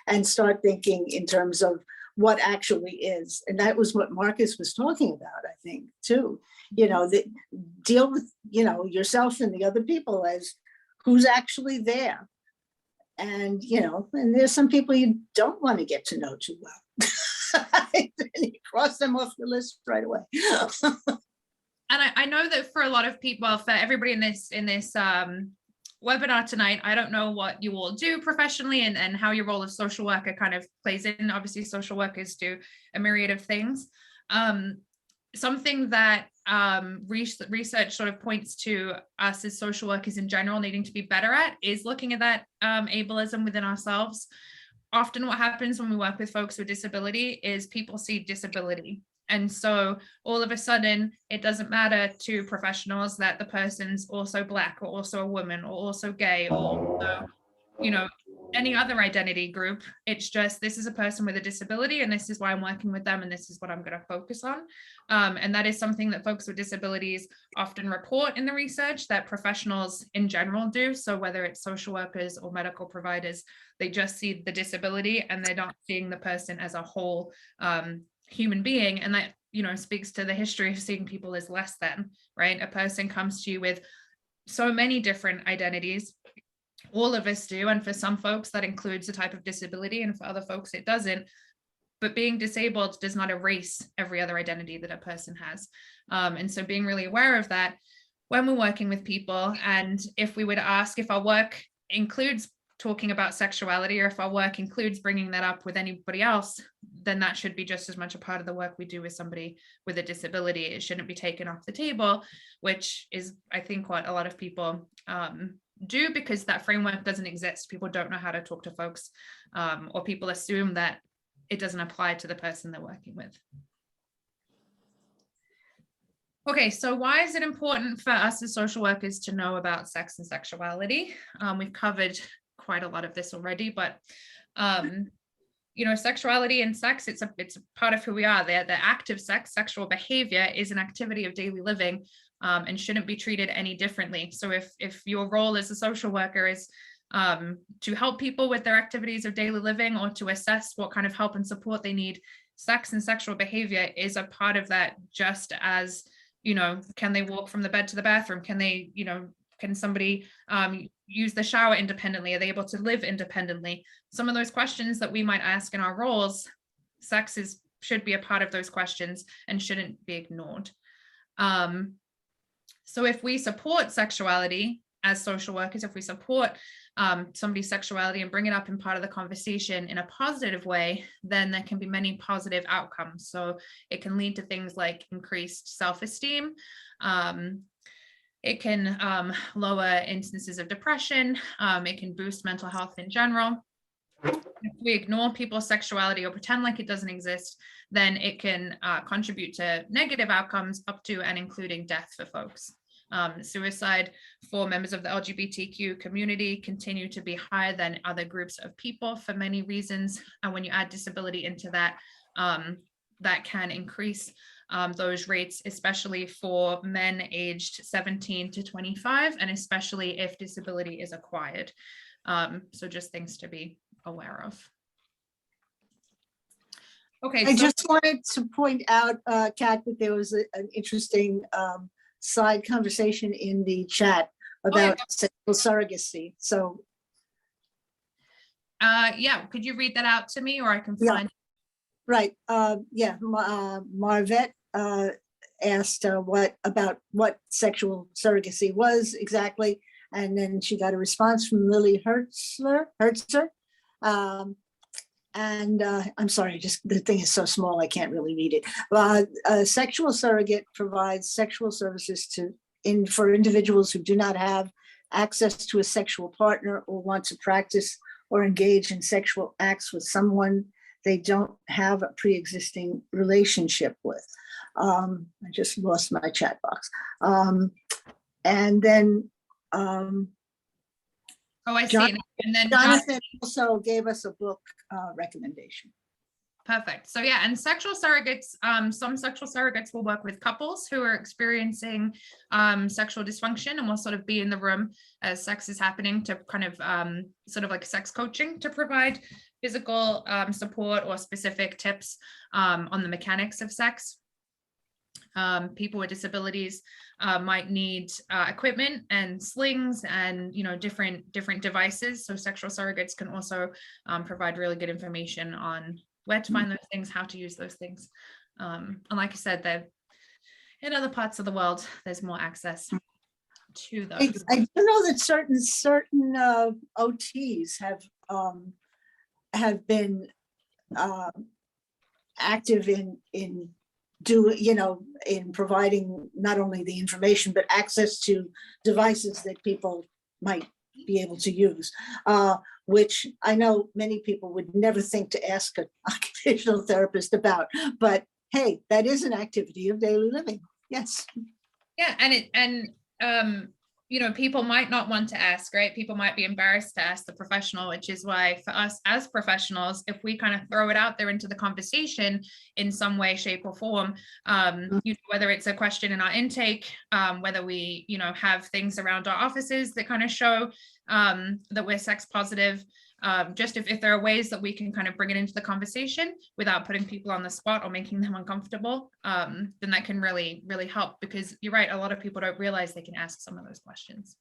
and start thinking in terms of what actually is. And that was what Marcus was talking about, I think, too. Deal with yourself and the other people as who's actually there. And and there's some people you don't want to get to know too well. And you cross them off your list right away. And I know that for a lot of people, for everybody in this webinar tonight, I don't know what you all do professionally and how your role as social worker kind of plays in. Obviously, social workers do a myriad of things. Something that research sort of points to us as social workers in general needing to be better at is looking at that ableism within ourselves. Often what happens when we work with folks with disability is people see disability. And so all of a sudden, it doesn't matter to professionals that the person's also Black or also a woman or also gay or also, any other identity group. It's just, this is a person with a disability and this is why I'm working with them and this is what I'm going to focus on. And that is something that folks with disabilities often report in the research that professionals in general do. So whether it's social workers or medical providers, they just see the disability and they're not seeing the person as a whole human being. And that, speaks to the history of seeing people as less than, right? A person comes to you with so many different identities. All of us do. And for some folks that includes a type of disability and for other folks it doesn't. But being disabled does not erase every other identity that a person has. And so being really aware of that when we're working with people, and if we were to ask if our work includes talking about sexuality or if our work includes bringing that up with anybody else, then that should be just as much a part of the work we do with somebody with a disability. It shouldn't be taken off the table, which is, I think, what a lot of people do, because that framework doesn't exist. People don't know how to talk to folks, or people assume that it doesn't apply to the person they're working with. Okay, so why is it important for us as social workers to know about sex and sexuality? We've covered quite a lot of this already, but sexuality and sex, it's a part of who we are. The act of sex, sexual behavior, is an activity of daily living and shouldn't be treated any differently. So if your role as a social worker is to help people with their activities of daily living or to assess what kind of help and support they need, sex and sexual behavior is a part of that, just as, can they walk from the bed to the bathroom? Can they, can somebody use the shower independently? Are they able to live independently? Some of those questions that we might ask in our roles, sex should be a part of those questions and shouldn't be ignored. So if we support sexuality as social workers, if we support somebody's sexuality and bring it up in part of the conversation in a positive way, then there can be many positive outcomes. So it can lead to things like increased self-esteem. It can lower instances of depression. It can boost mental health in general. If we ignore people's sexuality or pretend like it doesn't exist, then it can contribute to negative outcomes up to and including death for folks. Suicide for members of the LGBTQ community continue to be higher than other groups of people for many reasons. And when you add disability into that, that can increase those rates, especially for men aged 17 to 25, and especially if disability is acquired. So just things to be aware of. Okay. I just wanted to point out, Kat, that there was an interesting side conversation in the chat about sexual surrogacy. So. Yeah, could you read that out to me, or I can find it? Right. Marvette asked what sexual surrogacy was exactly. And then she got a response from Lily Hertzer. I'm sorry, just the thing is so small, I can't really read it. A sexual surrogate provides sexual services for individuals who do not have access to a sexual partner or want to practice or engage in sexual acts with someone they don't have a pre-existing relationship with. I just lost my chat box. And then Oh, I see. John- And then Jonathan also gave us a book recommendation. Perfect. So yeah, and sexual surrogates, some sexual surrogates will work with couples who are experiencing sexual dysfunction, and will sort of be in the room as sex is happening to kind of sort of like sex coaching to provide physical support or specific tips on the mechanics of sex. People with disabilities might need equipment and slings and different devices. So sexual surrogates can also provide really good information on where to find those things, how to use those things. And like I said, they're in other parts of the world, there's more access to those. I do know that certain OTs have been active in providing not only the information, but access to devices that people might be able to use, which I know many people would never think to ask an occupational therapist about, but hey, that is an activity of daily living. Yes. Yeah, and people might not want to ask, right? People might be embarrassed to ask the professional, which is why for us as professionals, if we kind of throw it out there into the conversation in some way, shape, or form, whether it's a question in our intake, whether we, have things around our offices that kind of show that we're sex positive, just if there are ways that we can kind of bring it into the conversation without putting people on the spot or making them uncomfortable, then that can really, really help, because you're right, a lot of people don't realize they can ask some of those questions.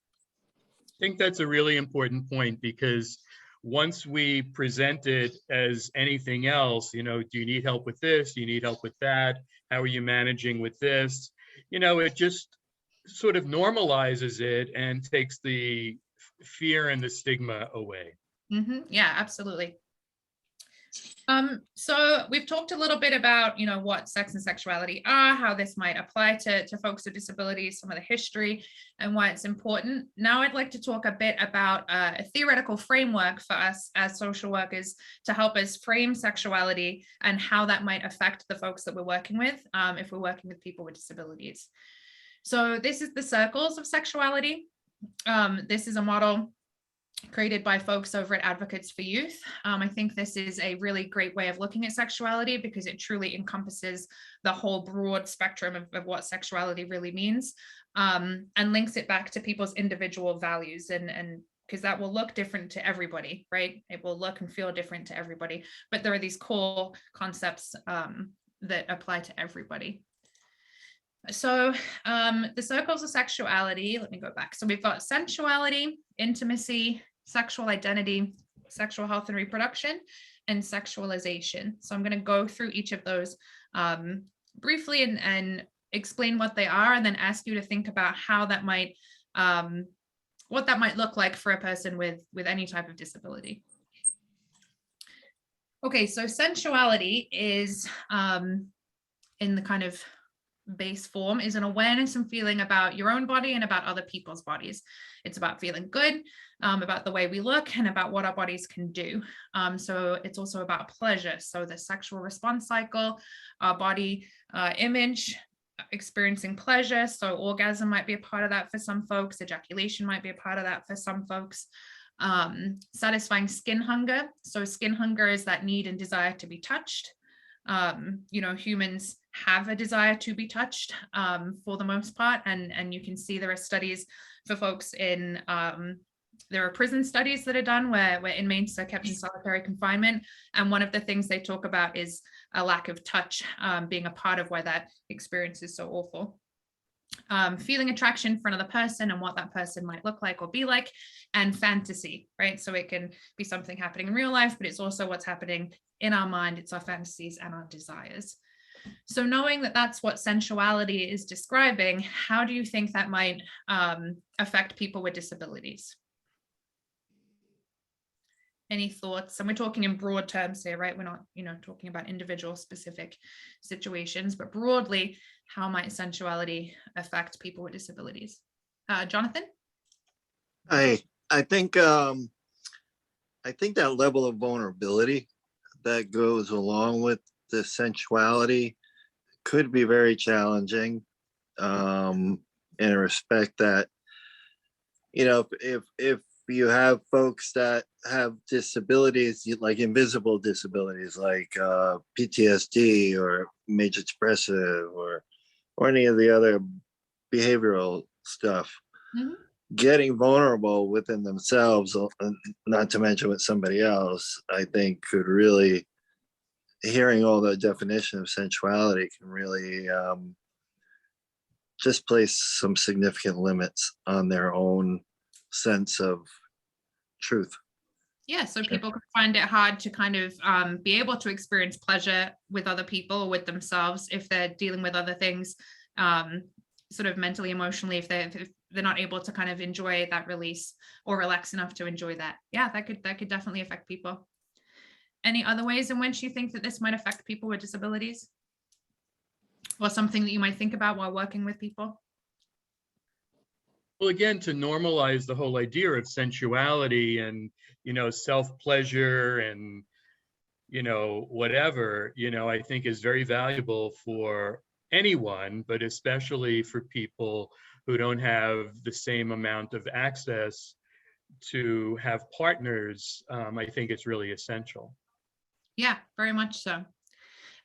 I think that's a really important point, because once we present it as anything else, do you need help with this? Do you need help with that? How are you managing with this? It just sort of normalizes it and takes the fear and the stigma away. Mm-hmm. Yeah, absolutely. So we've talked a little bit about, what sex and sexuality are, how this might apply to folks with disabilities, some of the history and why it's important. Now I'd like to talk a bit about a theoretical framework for us as social workers to help us frame sexuality and how that might affect the folks that we're working with, if we're working with people with disabilities. So this is the circles of sexuality. This is a model created by folks over at Advocates for Youth. I think this is a really great way of looking at sexuality, because it truly encompasses the whole broad spectrum of what sexuality really means, and links it back to people's individual values, and because that will look different to everybody, right? It will look and feel different to everybody, but there are these core concepts that apply to everybody. So the circles of sexuality, let me go back. So we've got sensuality, intimacy, sexual identity, sexual health and reproduction, and sexualization. So I'm going to go through each of those briefly and explain what they are, and then ask you to think about how that might, what that might look like for a person with any type of disability. Okay, so sensuality is, in the kind of base form, is an awareness and feeling about your own body and about other people's bodies. It's about feeling good, about the way we look, and about what our bodies can do. So it's also about pleasure. So the sexual response cycle, our body image, experiencing pleasure. So orgasm might be a part of that for some folks. Ejaculation might be a part of that for some folks. Satisfying skin hunger. So skin hunger is that need and desire to be touched. Humans have a desire to be touched for the most part, and you can see there are studies for folks in there are prison studies that are done where inmates are kept in solitary confinement, and one of the things they talk about is a lack of touch being a part of why that experience is so awful. Feeling attraction for another person and what that person might look like or be like, and fantasy, right? So it can be something happening in real life, but it's also what's happening in our mind. It's our fantasies and our desires. So knowing that that's what sensuality is describing, how do you think that might affect people with disabilities? Any thoughts? And we're talking in broad terms here, right? We're not, talking about individual specific situations, but broadly, how might sensuality affect people with disabilities? Jonathan? I think that level of vulnerability that goes along with the sensuality could be very challenging, in a respect that, if you have folks that have disabilities, like invisible disabilities, like PTSD or major depressive or any of the other behavioral stuff, getting vulnerable within themselves, not to mention with somebody else, I think could really, hearing all the definition of sensuality can really just place some significant limits on their own sense of truth. Yeah, so people can find it hard to kind of be able to experience pleasure with other people or with themselves if they're dealing with other things, sort of mentally, emotionally, if they're not able to kind of enjoy that release or relax enough to enjoy that. Yeah, that could definitely affect people. Any other ways in which you think that this might affect people with disabilities? Or something that you might think about while working with people? Well, again, to normalize the whole idea of sensuality and, self-pleasure and, whatever, I think is very valuable for anyone, but especially for people who don't have the same amount of access to have partners. I think it's really essential. Yeah, very much so.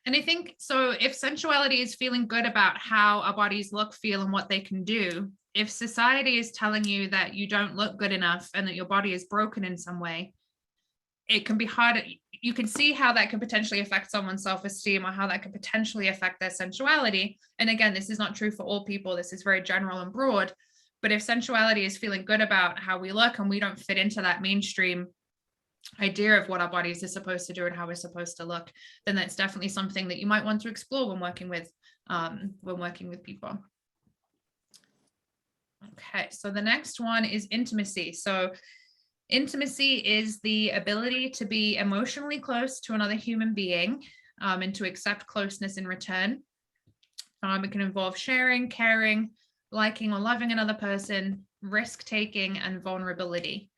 And I think, so if sensuality is feeling good about how our bodies look, feel, and what they can do, if society is telling you that you don't look good enough and that your body is broken in some way, it can be hard. You can see how that could potentially affect someone's self-esteem or how that could potentially affect their sensuality. And again, this is not true for all people. This is very general and broad. But if sensuality is feeling good about how we look and we don't fit into that mainstream idea of what our bodies are supposed to do and how we're supposed to look, then that's definitely something that you might want to explore when working with people. Okay, so the next one is intimacy. So intimacy is the ability to be emotionally close to another human being and to accept closeness in return. It can involve sharing, caring, liking or loving another person, risk-taking, and vulnerability.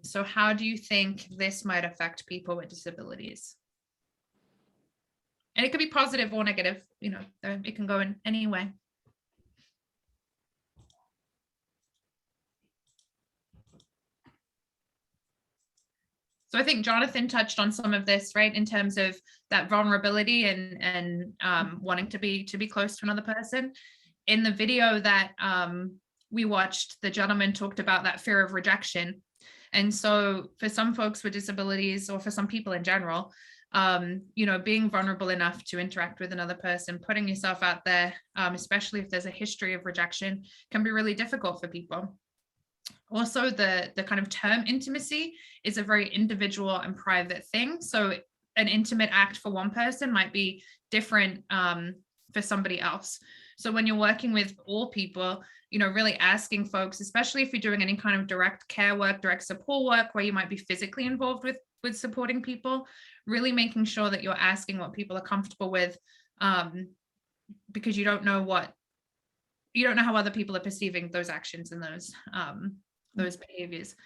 So how do you think this might affect people with disabilities? And it could be positive or negative, it can go in any way. So I think Jonathan touched on some of this, right, in terms of that vulnerability and wanting to be close to another person. In the video that we watched, the gentleman talked about that fear of rejection. And so for some folks with disabilities, or for some people in general, being vulnerable enough to interact with another person, putting yourself out there, especially if there's a history of rejection, can be really difficult for people. Also, the kind of term intimacy is a very individual and private thing. So an intimate act for one person might be different for somebody else. So when you're working with all people, really asking folks, especially if you're doing any kind of direct care work, direct support work, where you might be physically involved with supporting people, really making sure that you're asking what people are comfortable with, because you don't know how other people are perceiving those actions and those behaviors.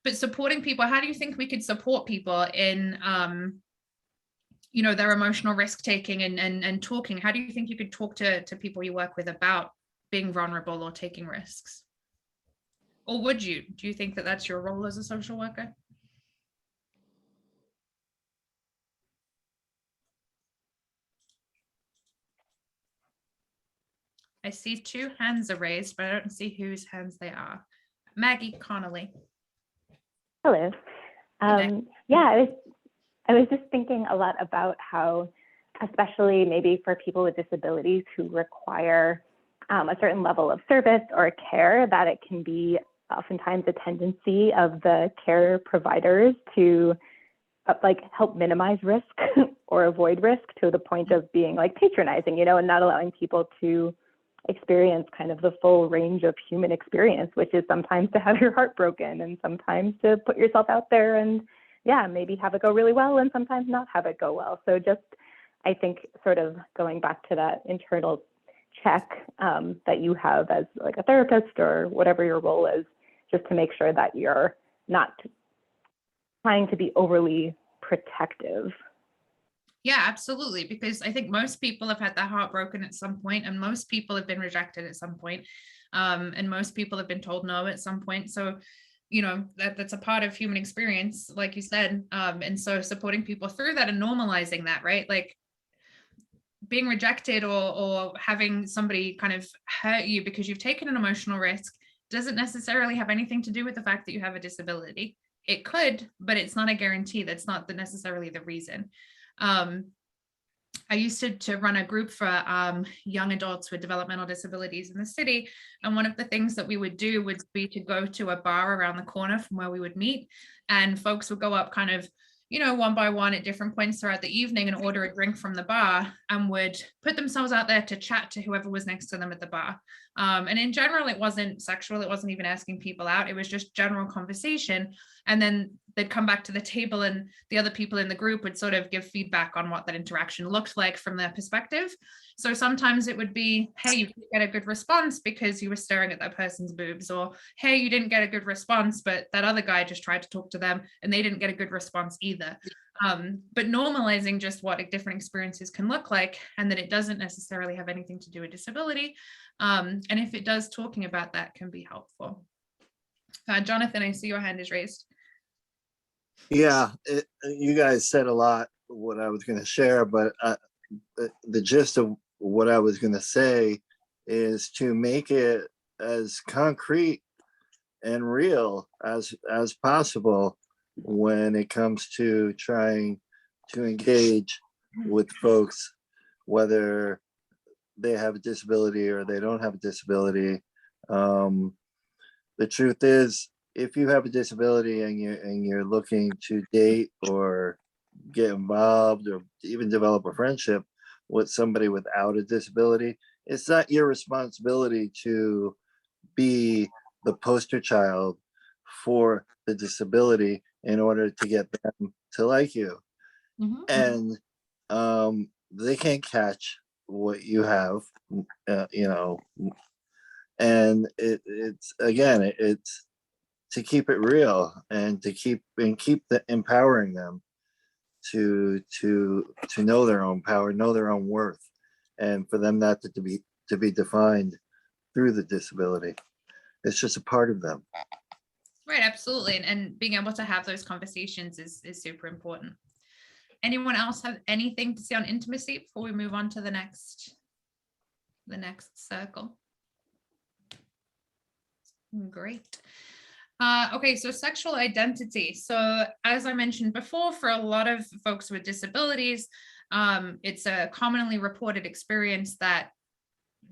But supporting people, how do you think we could support people in their emotional risk-taking and talking? How do you think you could talk to people you work with about being vulnerable or taking risks? Or would you? Do you think that that's your role as a social worker? I see 2 hands are raised, but I don't see whose hands they are. Maggie Connolly. Hello. Yeah, I was just thinking a lot about how, especially maybe for people with disabilities who require a certain level of service or care, that it can be oftentimes a tendency of the care providers to help minimize risk or avoid risk to the point of being like patronizing, and not allowing people to experience kind of the full range of human experience, which is sometimes to have your heart broken and sometimes to put yourself out there and maybe have it go really well and sometimes not have it go well. So just, I think, sort of going back to that internal check that you have as like a therapist or whatever your role is, just to make sure that you're not trying to be overly protective. Yeah, absolutely. Because I think most people have had their heart broken at some point, and most people have been rejected at some point, and most people have been told no at some point. So, that's a part of human experience, like you said. And so supporting people through that and normalizing that, right? Like being rejected or having somebody kind of hurt you because you've taken an emotional risk doesn't necessarily have anything to do with the fact that you have a disability. It could, but it's not a guarantee. That's not necessarily the reason. I used to run a group for young adults with developmental disabilities in the city. And one of the things that we would do would be to go to a bar around the corner from where we would meet. And folks would go up kind of, one by one at different points throughout the evening and order a drink from the bar and would put themselves out there to chat to whoever was next to them at the bar. And in general, it wasn't sexual. It wasn't even asking people out. It was just general conversation. And then they'd come back to the table and the other people in the group would sort of give feedback on what that interaction looked like from their perspective. So sometimes it would be, hey, you didn't get a good response because you were staring at that person's boobs, or hey, you didn't get a good response, but that other guy just tried to talk to them and they didn't get a good response either. But normalizing just what different experiences can look like, and that it doesn't necessarily have anything to do with disability. And if it does, talking about that can be helpful. Jonathan, I see your hand is raised. Yeah, you guys said a lot of what I was going to share, but the gist of what I was going to say is to make it as concrete and real as possible when it comes to trying to engage with folks, whether they have a disability or they don't have a disability. The truth is, if you have a disability and you're looking to date or get involved or even develop a friendship with somebody without a disability, it's not your responsibility to be the poster child for the disability in order to get them to like you. And they can't catch what you have, and it's to keep it real and to keep empowering them to know their own power, know their own worth, and for them not to be defined through the disability. It's just a part of them. Right, absolutely. And being able to have those conversations is super important. Anyone else have anything to say on intimacy before we move on to the next circle? Great. Okay, so sexual identity. So as I mentioned before, for a lot of folks with disabilities, it's a commonly reported experience that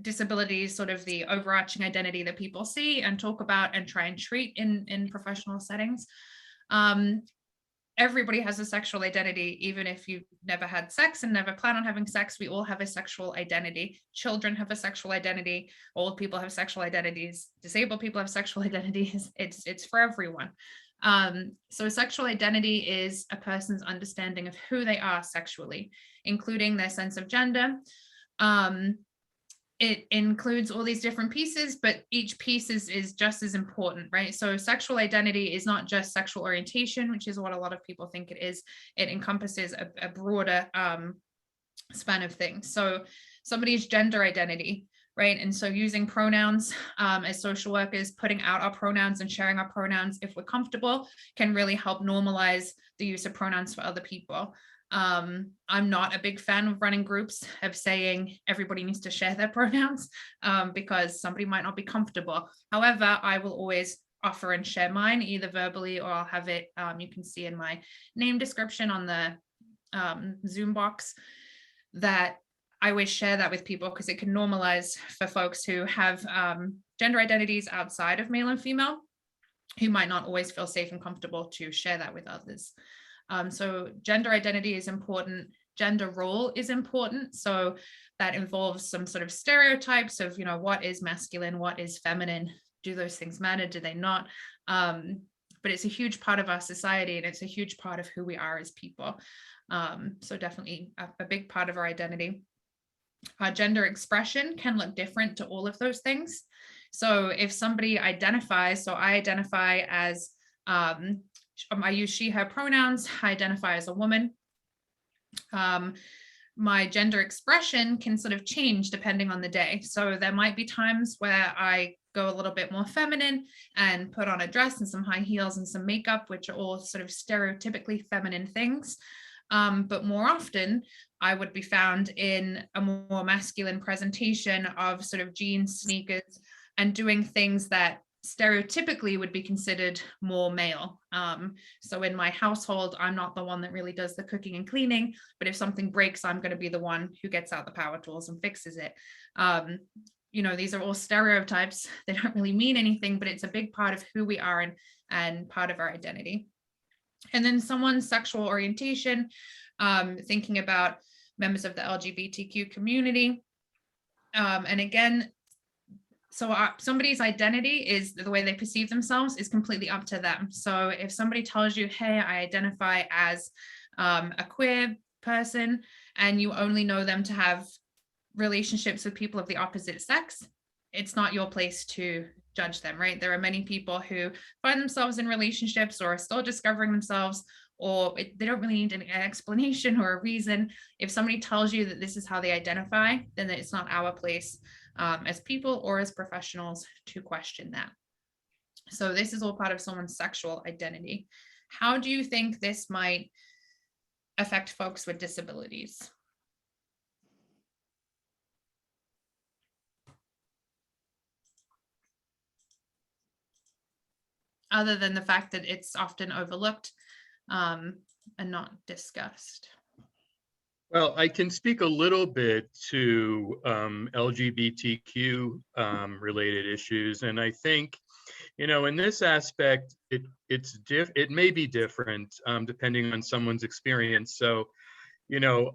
disability is sort of the overarching identity that people see and talk about and try and treat in professional settings. Everybody has a sexual identity, even if you've never had sex and never plan on having sex. We all have a sexual identity. Children have a sexual identity. Old people have sexual identities. Disabled people have sexual identities. It's for everyone. So sexual identity is a person's understanding of who they are sexually, including their sense of gender. It includes all these different pieces, but each piece is just as important, right? So sexual identity is not just sexual orientation, which is what a lot of people think it is. It encompasses a broader span of things. So somebody's gender identity, right? And so using pronouns as social workers, putting out our pronouns and sharing our pronouns if we're comfortable can really help normalize the use of pronouns for other people. I'm not a big fan of running groups of saying everybody needs to share their pronouns because somebody might not be comfortable. However, I will always offer and share mine either verbally or I'll have it, you can see in my name description on the Zoom box, that I always share that with people because it can normalize for folks who have gender identities outside of male and female, who might not always feel safe and comfortable to share that with others. So gender identity is important. gender role is important. So that involves some sort of stereotypes of, you know, what is masculine, what is feminine, do those things matter, do they not? But it's a huge part of our society, and it's a huge part of who we are as people. So definitely a big part of our identity. Our gender expression can look different to all of those things. So if somebody identifies, so I identify as, I use she, her pronouns, I identify as a woman. My gender expression can sort of change depending on the day. So there might be times where I go a little bit more feminine and put on a dress and some high heels and some makeup, which are all sort of stereotypically feminine things. But more often, I would be found in a more masculine presentation of sort of jeans, sneakers, and doing things that stereotypically would be considered more male. So in my household, I'm not the one that really does the cooking and cleaning, but if something breaks, I'm going to be the one who gets out the power tools and fixes it. You know, these are all stereotypes. They don't really mean anything, but it's a big part of who we are and part of our identity. And then someone's sexual orientation, thinking about members of the LGBTQ community. And again, so somebody's identity is the way they perceive themselves is completely up to them. So if somebody tells you, hey, I identify as a queer person, and you only know them to have relationships with people of the opposite sex, it's not your place to judge them, right? There are many people who find themselves in relationships or are still discovering themselves, or they don't really need an explanation or a reason. If somebody tells you that this is how they identify, then it's not our place as people or as professionals to question that. So this is all part of someone's sexual identity. How do you think this might affect folks with disabilities? Other than the fact that it's often overlooked and not discussed. Well, I can speak a little bit to LGBTQ related issues, and I think, you know, in this aspect, it may be different depending on someone's experience. So, you know,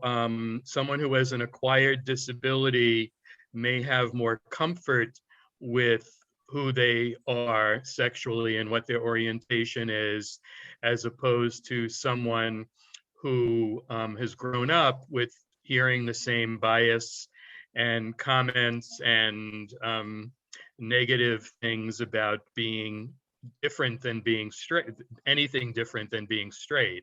someone who has an acquired disability may have more comfort with who they are sexually and what their orientation is, as opposed to someone who has grown up with hearing the same bias and comments and negative things about being different than being straight, anything different than being straight.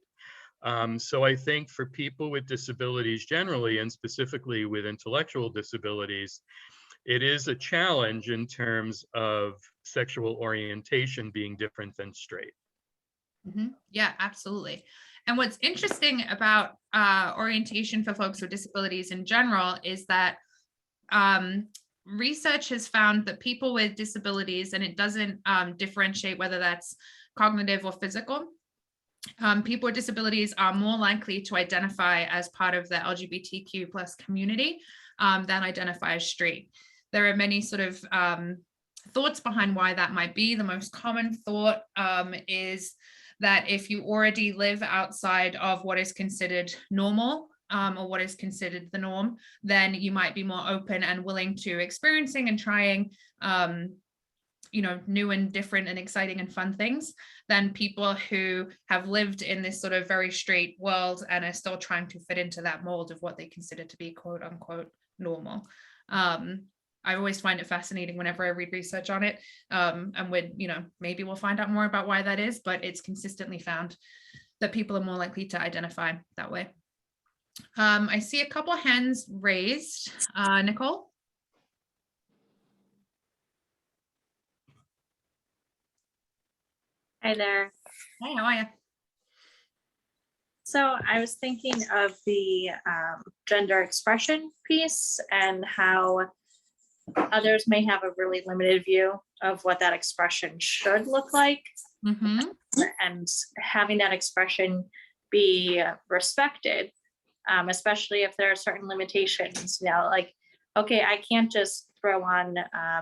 So I think for people with disabilities generally, and specifically with intellectual disabilities, it is a challenge in terms of sexual orientation being different than straight. Mm-hmm. Yeah, absolutely. And what's interesting about orientation for folks with disabilities in general is that research has found that people with disabilities, and it doesn't differentiate whether that's cognitive or physical, people with disabilities are more likely to identify as part of the LGBTQ plus community than identify as straight. There are many sort of thoughts behind why that might be. The most common thought is that if you already live outside of what is considered normal or what is considered the norm, then you might be more open and willing to experiencing and trying you know, new and different and exciting and fun things than people who have lived in this sort of very straight world and are still trying to fit into that mold of what they consider to be quote unquote normal. I always find it fascinating whenever I read research on it, and you know, maybe we'll find out more about why that is, but it's consistently found that people are more likely to identify that way. I see a couple hands raised. Nicole? Hi there. Hey, how are you? So I was thinking of the gender expression piece and how others may have a really limited view of what that expression should look like. Mm-hmm. And having that expression be respected, especially if there are certain limitations, you know, like, okay, I can't just throw on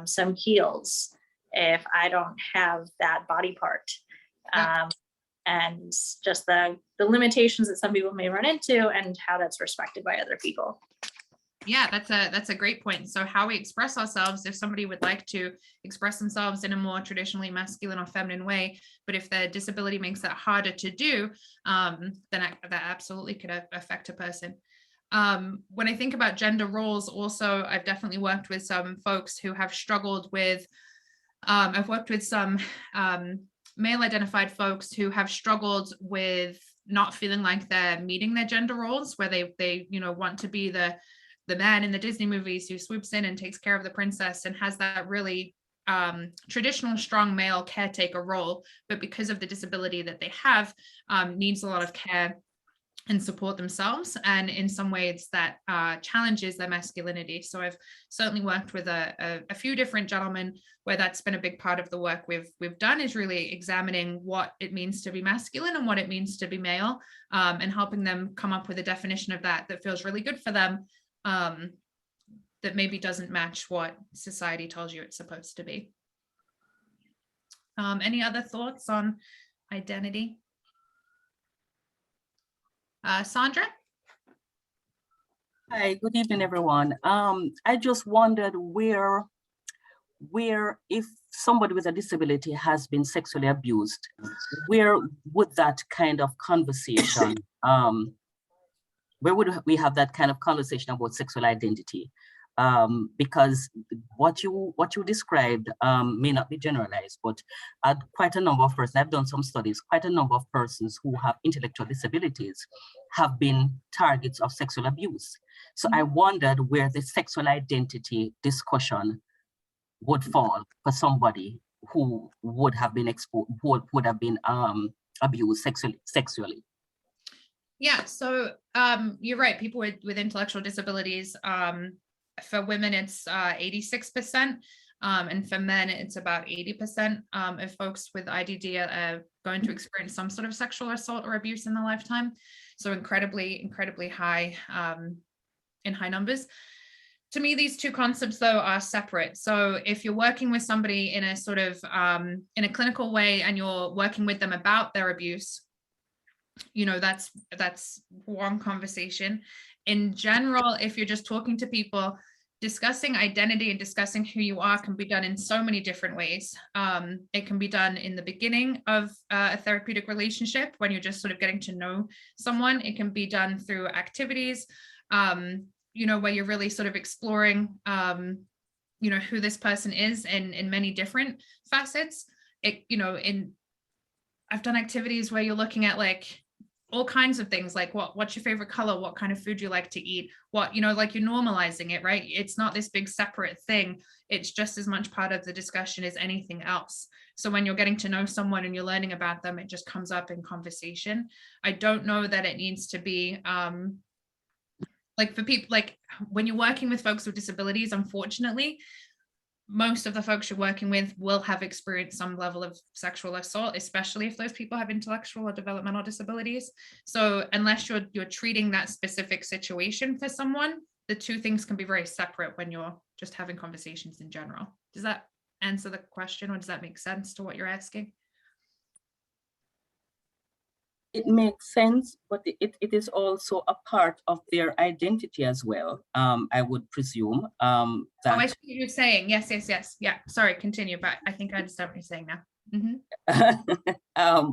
some heels if I don't have that body part. and just the limitations that some people may run into and how that's respected by other people. Yeah, that's a great point. So how we express ourselves, if somebody would like to express themselves in a more traditionally masculine or feminine way, but if their disability makes that harder to do, then that absolutely could affect a person. When I think about gender roles, also, I've definitely worked with some folks who have struggled with, I've worked with some male identified folks who have struggled with not feeling like they're meeting their gender roles, where they want to be the man in the Disney movies who swoops in and takes care of the princess and has that really traditional strong male caretaker role, but because of the disability that they have, needs a lot of care and support themselves, and in some ways that challenges their masculinity. So I've certainly worked with a few different gentlemen where that's been a big part of the work we've done, is really examining what it means to be masculine and what it means to be male, and helping them come up with a definition of that feels really good for them, that maybe doesn't match what society tells you it's supposed to be. Any other thoughts on identity? Sandra? Hi, good evening, everyone. I just wondered where if somebody with a disability has been sexually abused, where would that kind of conversation, where would we have that kind of conversation about sexual identity? Because what you described may not be generalized, but quite a number of persons, I've done some studies, quite a number of persons who have intellectual disabilities have been targets of sexual abuse. So I wondered where the sexual identity discussion would fall for somebody who would have been exposed, would have been abused sexually. Yeah, so you're right, people with intellectual disabilities, for women, it's 86%, and for men, it's about 80% of folks with IDD are going to experience some sort of sexual assault or abuse in their lifetime. So incredibly high, in high numbers. To me, these two concepts, though, are separate. So if you're working with somebody in a sort of, in a clinical way, and you're working with them about their abuse, that's one conversation. In general, if you're just talking to people, discussing identity and discussing who you are can be done in so many different ways. It can be done in the beginning of a therapeutic relationship when you're just sort of getting to know someone. It can be done through activities, where you're really sort of exploring, who this person is in many different facets. I've done activities where you're looking at like all kinds of things, like what's your favorite color, what kind of food you like to eat, like you're normalizing it, right? It's not this big separate thing. It's just as much part of the discussion as anything else. So when you're getting to know someone and you're learning about them, it just comes up in conversation. I don't know that it needs to be like for people, like when you're working with folks with disabilities, unfortunately, most of the folks you're working with will have experienced some level of sexual assault, especially if those people have intellectual or developmental disabilities. So unless you're treating that specific situation for someone, the two things can be very separate when you're just having conversations in general. Does that answer the question, or does that make sense to what you're asking? It makes sense, but it is also a part of their identity as well, I would presume. Oh, I see what you're saying. Yes. Yeah, sorry, continue, but I think I understand what you're saying now.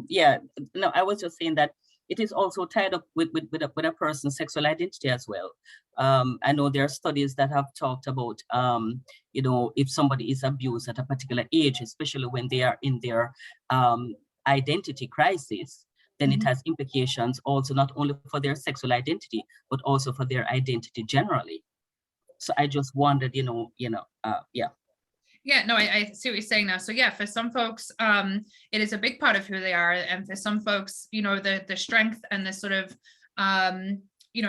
Yeah, no, I was just saying that it is also tied up with a person's sexual identity as well. I know there are studies that have talked about, if somebody is abused at a particular age, especially when they are in their identity crisis, then it has implications also not only for their sexual identity, but also for their identity generally. So I just wondered, yeah. Yeah, no, I see what you're saying now. So yeah, for some folks, it is a big part of who they are. And for some folks, the strength and the sort of,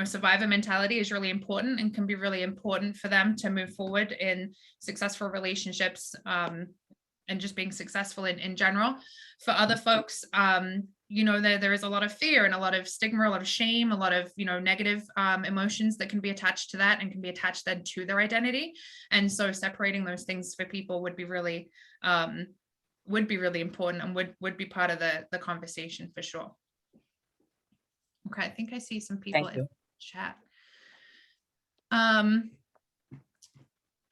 survivor mentality is really important and can be really important for them to move forward in successful relationships, and just being successful in general. For other folks, there is a lot of fear and a lot of stigma, a lot of shame, a lot of, negative emotions that can be attached to that and can be attached then to their identity. And so separating those things for people would be really would be really important and would be part of the conversation for sure. Okay, I think I see some people in the chat.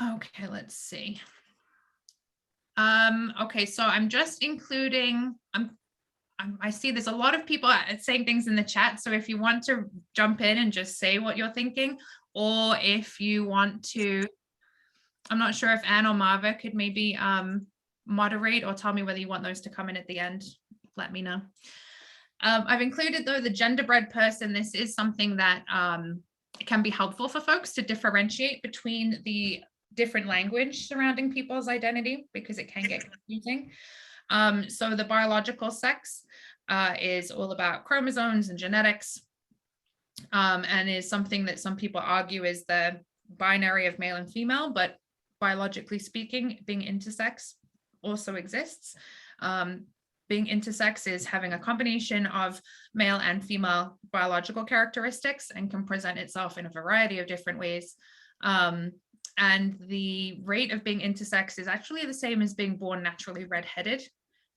Okay, let's see. Okay, so I'm just including, I see there's a lot of people saying things in the chat. So if you want to jump in and just say what you're thinking, or if you want to, I'm not sure if Anne or Marva could maybe moderate or tell me whether you want those to come in at the end, let me know. I've included though the genderbread person. This is something that can be helpful for folks to differentiate between the different language surrounding people's identity, because it can get confusing. So the biological sex is all about chromosomes and genetics, and is something that some people argue is the binary of male and female, but biologically speaking, being intersex also exists. Being intersex is having a combination of male and female biological characteristics and can present itself in a variety of different ways. And the rate of being intersex is actually the same as being born naturally redheaded.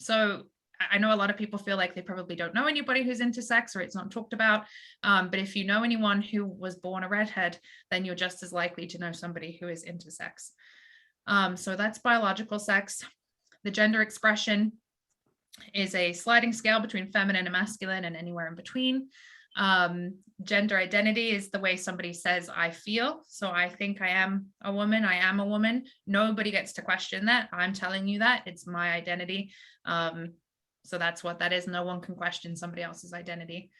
So I know a lot of people feel like they probably don't know anybody who's intersex or it's not talked about. But if you know anyone who was born a redhead, then you're just as likely to know somebody who is intersex. So that's biological sex. The gender expression is a sliding scale between feminine and masculine and anywhere in between. Gender identity is the way somebody says, I feel. So I think I am a woman. I am a woman. Nobody gets to question that. I'm telling you that. It's my identity. So that's what that is. No one can question somebody else's identity.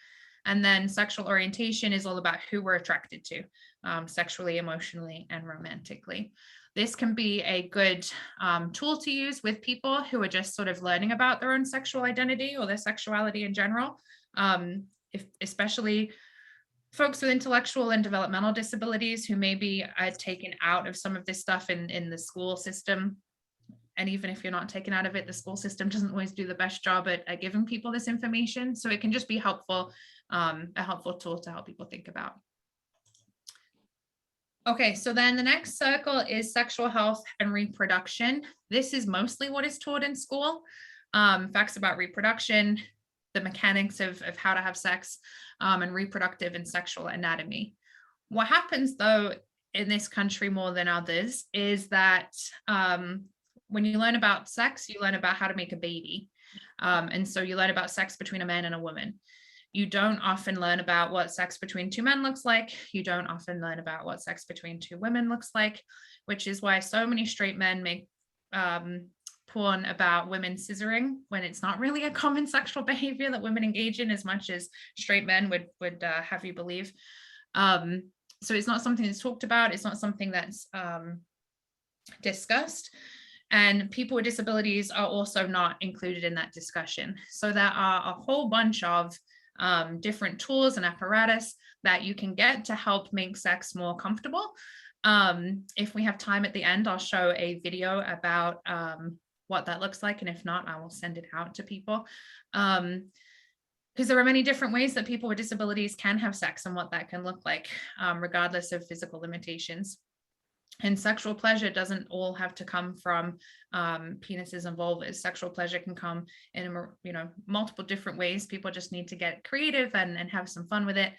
And then sexual orientation is all about who we're attracted to, sexually, emotionally, and romantically. This can be a good tool to use with people who are just sort of learning about their own sexual identity or their sexuality in general, especially folks with intellectual and developmental disabilities who maybe are taken out of some of this stuff in the school system. And even if you're not taken out of it, the school system doesn't always do the best job at giving people this information. So it can just be helpful, a helpful tool to help people think about. Okay, so then the next circle is sexual health and reproduction. This is mostly what is taught in school. Facts about reproduction, the mechanics of how to have sex, and reproductive and sexual anatomy. What happens though in this country more than others is that when you learn about sex, you learn about how to make a baby. And so you learn about sex between a man and a woman. You don't often learn about what sex between two men looks like. You don't often learn about what sex between two women looks like, which is why so many straight men make porn about women scissoring when it's not really a common sexual behavior that women engage in as much as straight men would have you believe. So it's not something that's talked about. It's not something that's discussed. And people with disabilities are also not included in that discussion. So there are a whole bunch of different tools and apparatus that you can get to help make sex more comfortable. If we have time at the end, I'll show a video about what that looks like. And if not, I will send it out to people. Because there are many different ways that people with disabilities can have sex and what that can look like, regardless of physical limitations. And sexual pleasure doesn't all have to come from penises and vulvas. Sexual pleasure can come in, multiple different ways. People just need to get creative and have some fun with it.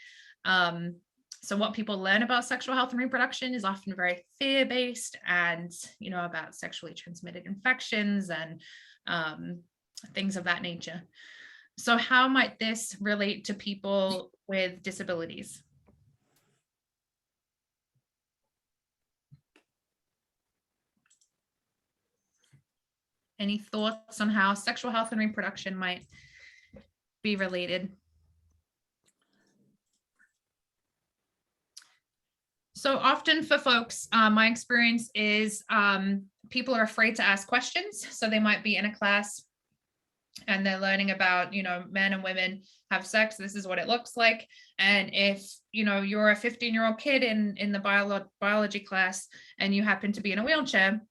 So what people learn about sexual health and reproduction is often very fear-based and, about sexually transmitted infections and things of that nature. So how might this relate to people with disabilities? Any thoughts on how sexual health and reproduction might be related? So often for folks, my experience is people are afraid to ask questions. So they might be in a class and they're learning about, men and women have sex. This is what it looks like. And if, you're a 15-year-old kid in the biology class and you happen to be in a wheelchair,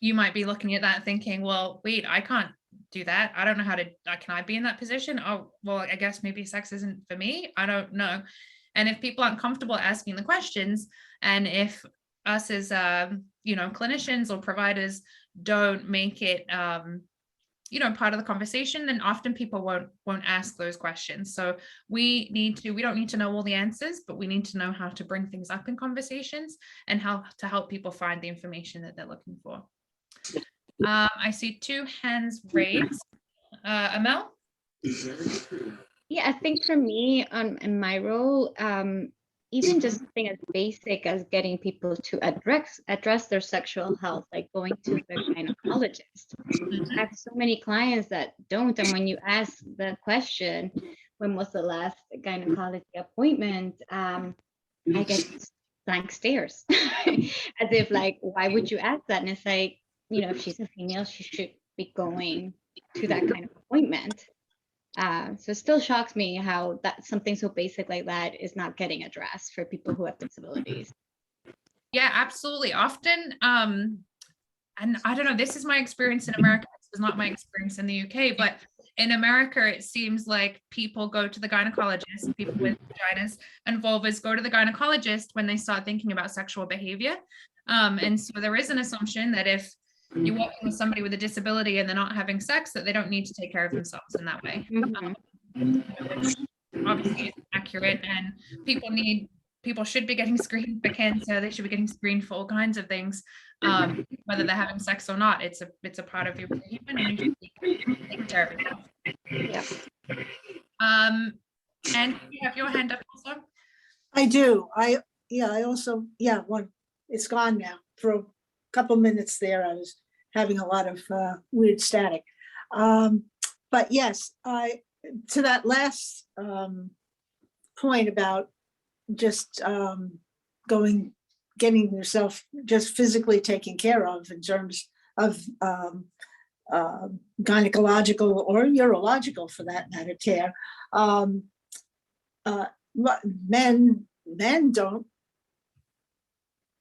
you might be looking at that thinking, well, wait, I can't do that. I don't know how to, can I be in that position? Oh, well, I guess maybe sex isn't for me. I don't know. And if people aren't comfortable asking the questions, and if us as, clinicians or providers don't make it part of the conversation, then often people won't ask those questions. So we don't need to know all the answers, but we need to know how to bring things up in conversations and how to help people find the information that they're looking for. I see 2 hands raised. Amel? Yeah, I think for me, in my role, even just something as basic as getting people to address their sexual health, like going to the gynecologist. I have so many clients that don't, and when you ask the question, when was the last gynecology appointment, I get blank stares, as if like, why would you ask that? And it's like, if she's a female, she should be going to that kind of appointment. So it still shocks me how that something so basic like that is not getting addressed for people who have disabilities. Yeah, absolutely. Often, and I don't know, this is my experience in America. This is not my experience in the UK, but in America, it seems like people go to the gynecologist, people with vaginas and vulvas go to the gynecologist when they start thinking about sexual behavior. And so there is an assumption that if you're working with somebody with a disability and they're not having sex, that they don't need to take care of themselves in that way. Which obviously is accurate, and people should be getting screened for cancer. They should be getting screened for all kinds of things, whether they're having sex or not. It's a part of your human, and you should be taking care of yourself. And you have your hand up also. I do. I also, one, it's gone now. For a couple minutes there, I was having a lot of weird static. But yes, to that last point about just getting yourself just physically taken care of in terms of gynecological or urological, for that matter, care. Men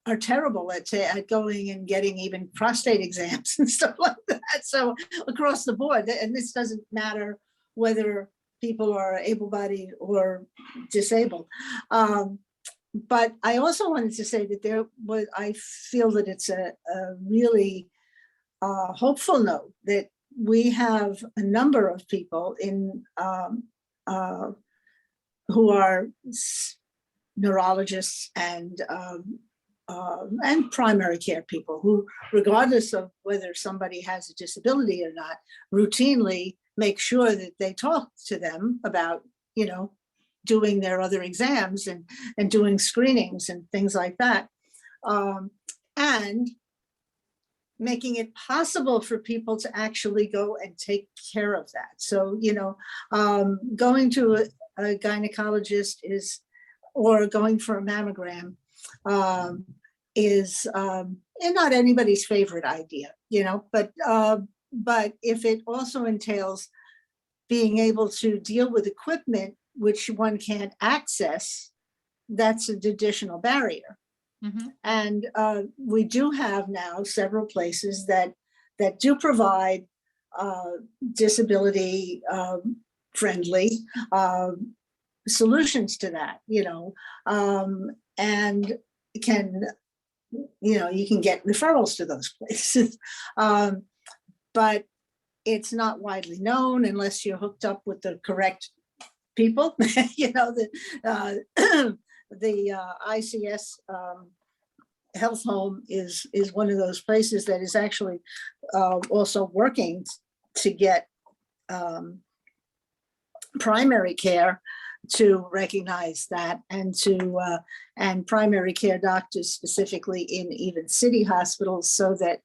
are terrible at going and getting even prostate exams and stuff like that. So across the board, and this doesn't matter whether people are able-bodied or disabled. But I also wanted to say that I feel that it's a really hopeful note that we have a number of people who are neurologists and primary care people who, regardless of whether somebody has a disability or not, routinely make sure that they talk to them about, doing their other exams and doing screenings and things like that. And making it possible for people to actually go and take care of that. So, going to a gynecologist or going for a mammogram is not anybody's favorite idea, but if it also entails being able to deal with equipment which one can't access, that's an additional barrier. Mm-hmm. And we do have now several places that do provide disability friendly solutions to that, and you can get referrals to those places. But it's not widely known unless you're hooked up with the correct people. The ICS health home is one of those places that is actually also working to get primary care to recognize that, and primary care doctors specifically in even city hospitals, so that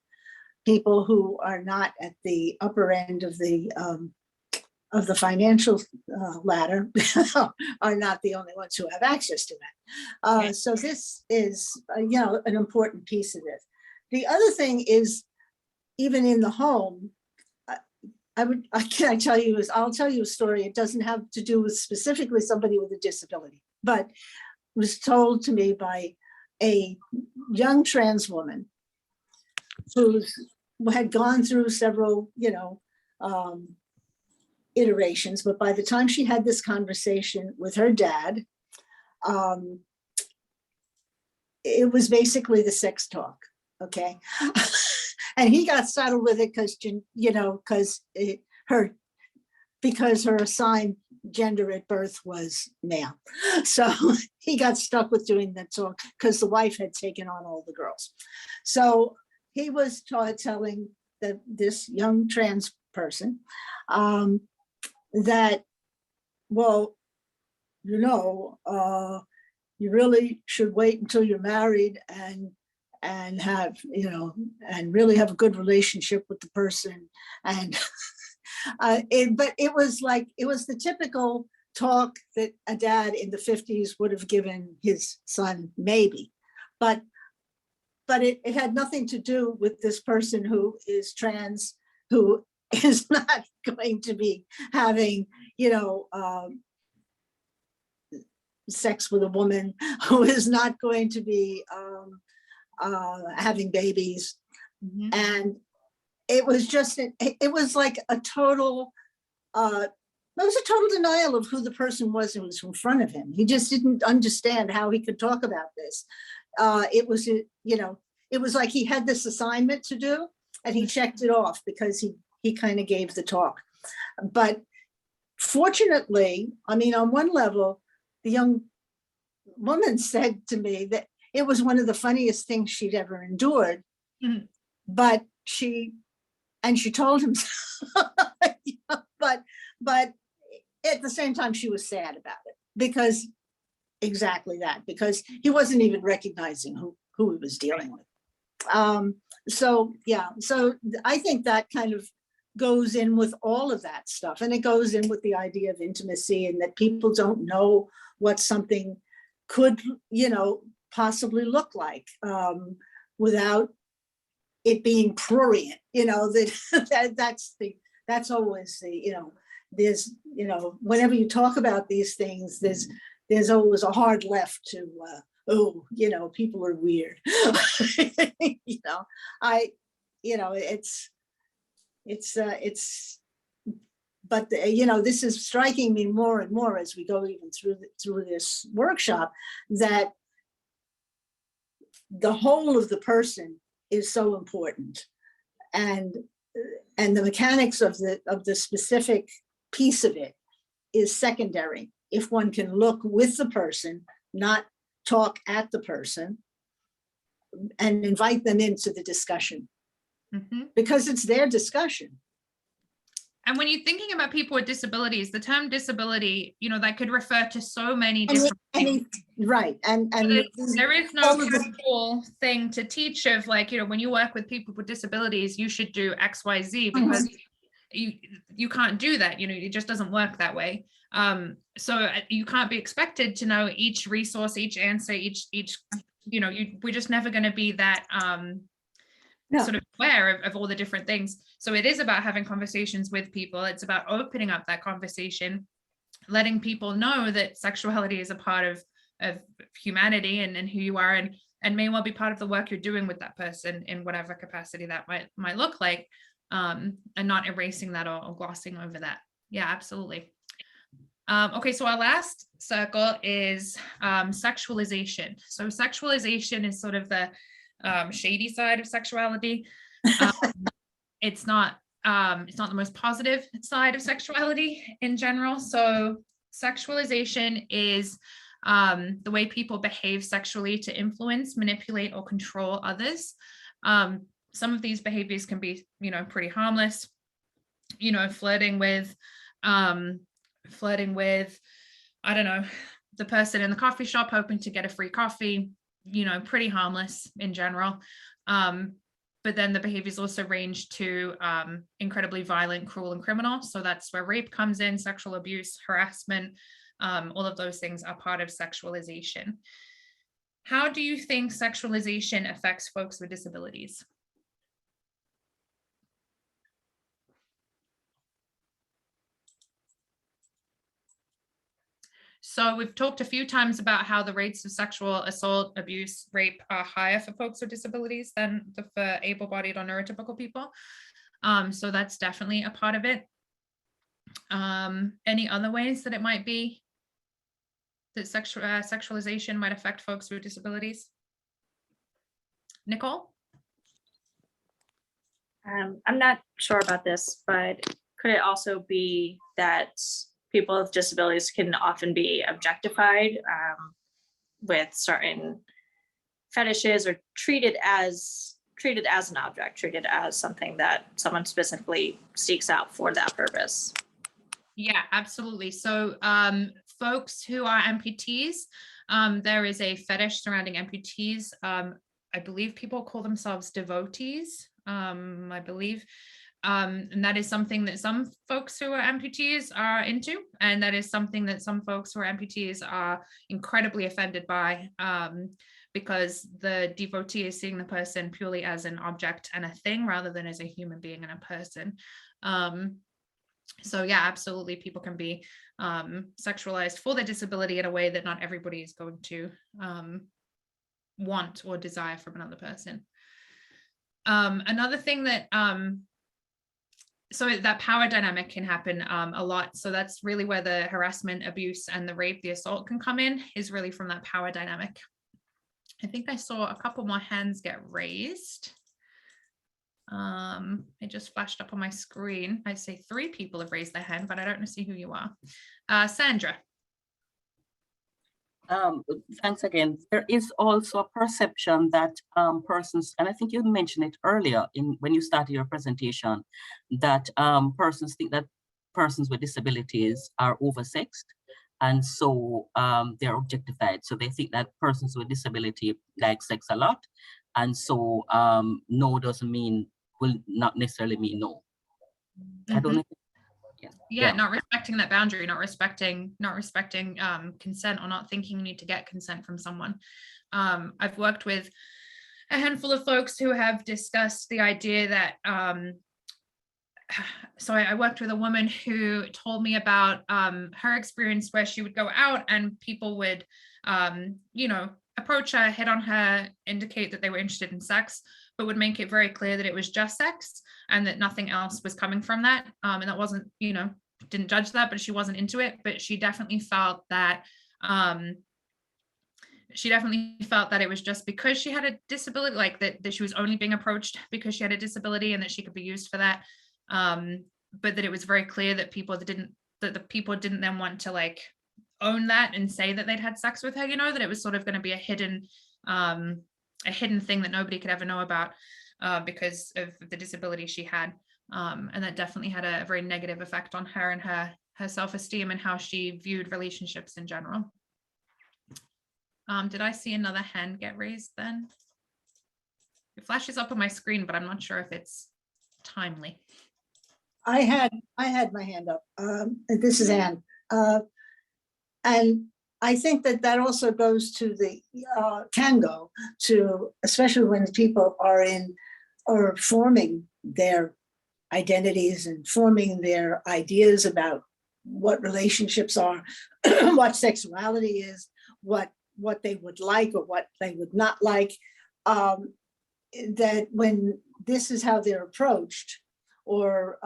people who are not at the upper end of the financial ladder are not the only ones who have access to that. So this is, an important piece of this. The other thing is, even in the home, I'll tell you a story. It doesn't have to do with specifically somebody with a disability, but was told to me by a young trans woman who had gone through several, iterations, but by the time she had this conversation with her dad, it was basically the sex talk, okay? And he got saddled with it because, you know, because her assigned gender at birth was male. So he got stuck with doing that song because the wife had taken on all the girls. So he was telling this young trans person that, well, you know, you really should wait until you're married and have, you know, and really have a good relationship with the person. And but it was like, it was the typical talk that a dad in the 50s would have given his son, maybe. But it had nothing to do with this person who is trans, who is not going to be having, you know, sex with a woman, who is not going to be having babies. Mhm. And it was just, it was like a total, it was a total denial of who the person was who was in front of him. He just didn't understand how he could talk about this. It was, you know, it was like he had this assignment to do and he checked it off because he kind of gave the talk. But fortunately, I mean, on one level, the young woman said to me that it was one of the funniest things she'd ever endured. Mhm. But she told him, but at the same time, she was sad about it because exactly that, because he wasn't even recognizing who he was dealing with. So yeah, so I think that kind of goes in with all of that stuff, and it goes in with the idea of intimacy and that people don't know what something could, you know, possibly look like without it being prurient, you know, that's always the, you know, there's, you know, whenever you talk about these things, there's always a hard left to, oh, you know, people are weird. You know, you know, but you know, this is striking me more and more as we go even through this workshop, that the whole of the person is so important, and the mechanics of the specific piece of it is secondary if one can look with the person, not talk at the person, and invite them into the discussion. Mhm. Because it's their discussion. And when you're thinking about people with disabilities, the term disability, you know, that could refer to so many different things. Right, and there is no simple thing to teach of, like, you know, when you work with people with disabilities, you should do XYZ, because you can't do that, you know, it just doesn't work that way. So you can't be expected to know each resource, each answer, each you know, we're just never going to be that sort of aware of all the different things. So it is about having conversations with people. It's about opening up that conversation, letting people know that sexuality is a part of humanity and who you are, and may well be part of the work you're doing with that person in whatever capacity that might look like, and not erasing that or glossing over that. Yeah, absolutely. Okay, so our last circle is sexualization. So sexualization is sort of the shady side of sexuality. It's not the most positive side of sexuality in general. So sexualization is the way people behave sexually to influence, manipulate, or control others. Some of these behaviors can be, you know, pretty harmless. You know, flirting with, I don't know, the person in the coffee shop hoping to get a free coffee, you know, pretty harmless in general. But then the behaviors also range to incredibly violent, cruel, and criminal. So that's where rape comes in, sexual abuse, harassment, all of those things are part of sexualization. How do you think sexualization affects folks with disabilities? So we've talked a few times about how the rates of sexual assault, abuse, rape are higher for folks with disabilities than for able-bodied or neurotypical people. So that's definitely a part of it. Any other ways that it might be that sexualization might affect folks with disabilities? Nicole? I'm not sure about this, but could it also be that people with disabilities can often be objectified with certain fetishes, or treated as an object, treated as something that someone specifically seeks out for that purpose? Yeah, absolutely. So folks who are amputees, there is a fetish surrounding amputees. I believe people call themselves devotees, I believe. And that is something that some folks who are amputees are into. And that is something that some folks who are amputees are incredibly offended by, because the devotee is seeing the person purely as an object and a thing rather than as a human being and a person. So yeah, absolutely, people can be sexualized for their disability in a way that not everybody is going to want or desire from another person. Another thing that, so that power dynamic can happen a lot. So that's really where the harassment, abuse, and the rape, the assault can come in, is really from that power dynamic. I think I saw a couple more hands get raised. It just flashed up on my screen. I say 3 people have raised their hand, but I don't see who you are. Sandra. Thanks again. There is also a perception that persons, and I think you mentioned it earlier when you started your presentation, that persons think that persons with disabilities are oversexed, and so they're objectified. So they think that persons with disability like sex a lot, and so no doesn't mean, will not necessarily mean no. I don't know. Yeah, not respecting that boundary, not respecting consent, or not thinking you need to get consent from someone. I've worked with a handful of folks who have discussed the idea that so I worked with a woman who told me about her experience where she would go out and people would approach her, hit on her, indicate that they were interested in sex, but would make it very clear that it was just sex and that nothing else was coming from that. And that wasn't, didn't judge that, but she wasn't into it. But she definitely felt that it was just because she had a disability, like that she was only being approached because she had a disability and that she could be used for that. But that it was very clear that the people didn't then want to like own that and say that they'd had sex with her, that it was sort of going to be a hidden thing that nobody could ever know about because of the disability she had. And that definitely had a very negative effect on her and her self-esteem and how she viewed relationships in general. Did I see another hand get raised then? It flashes up on my screen, but I'm not sure if it's timely. I had my hand up. This is Anne. And I think that also goes to can go to, especially when people are forming their identities and forming their ideas about what relationships are, what sexuality is, what they would like or what they would not like, that when this is how they're approached, or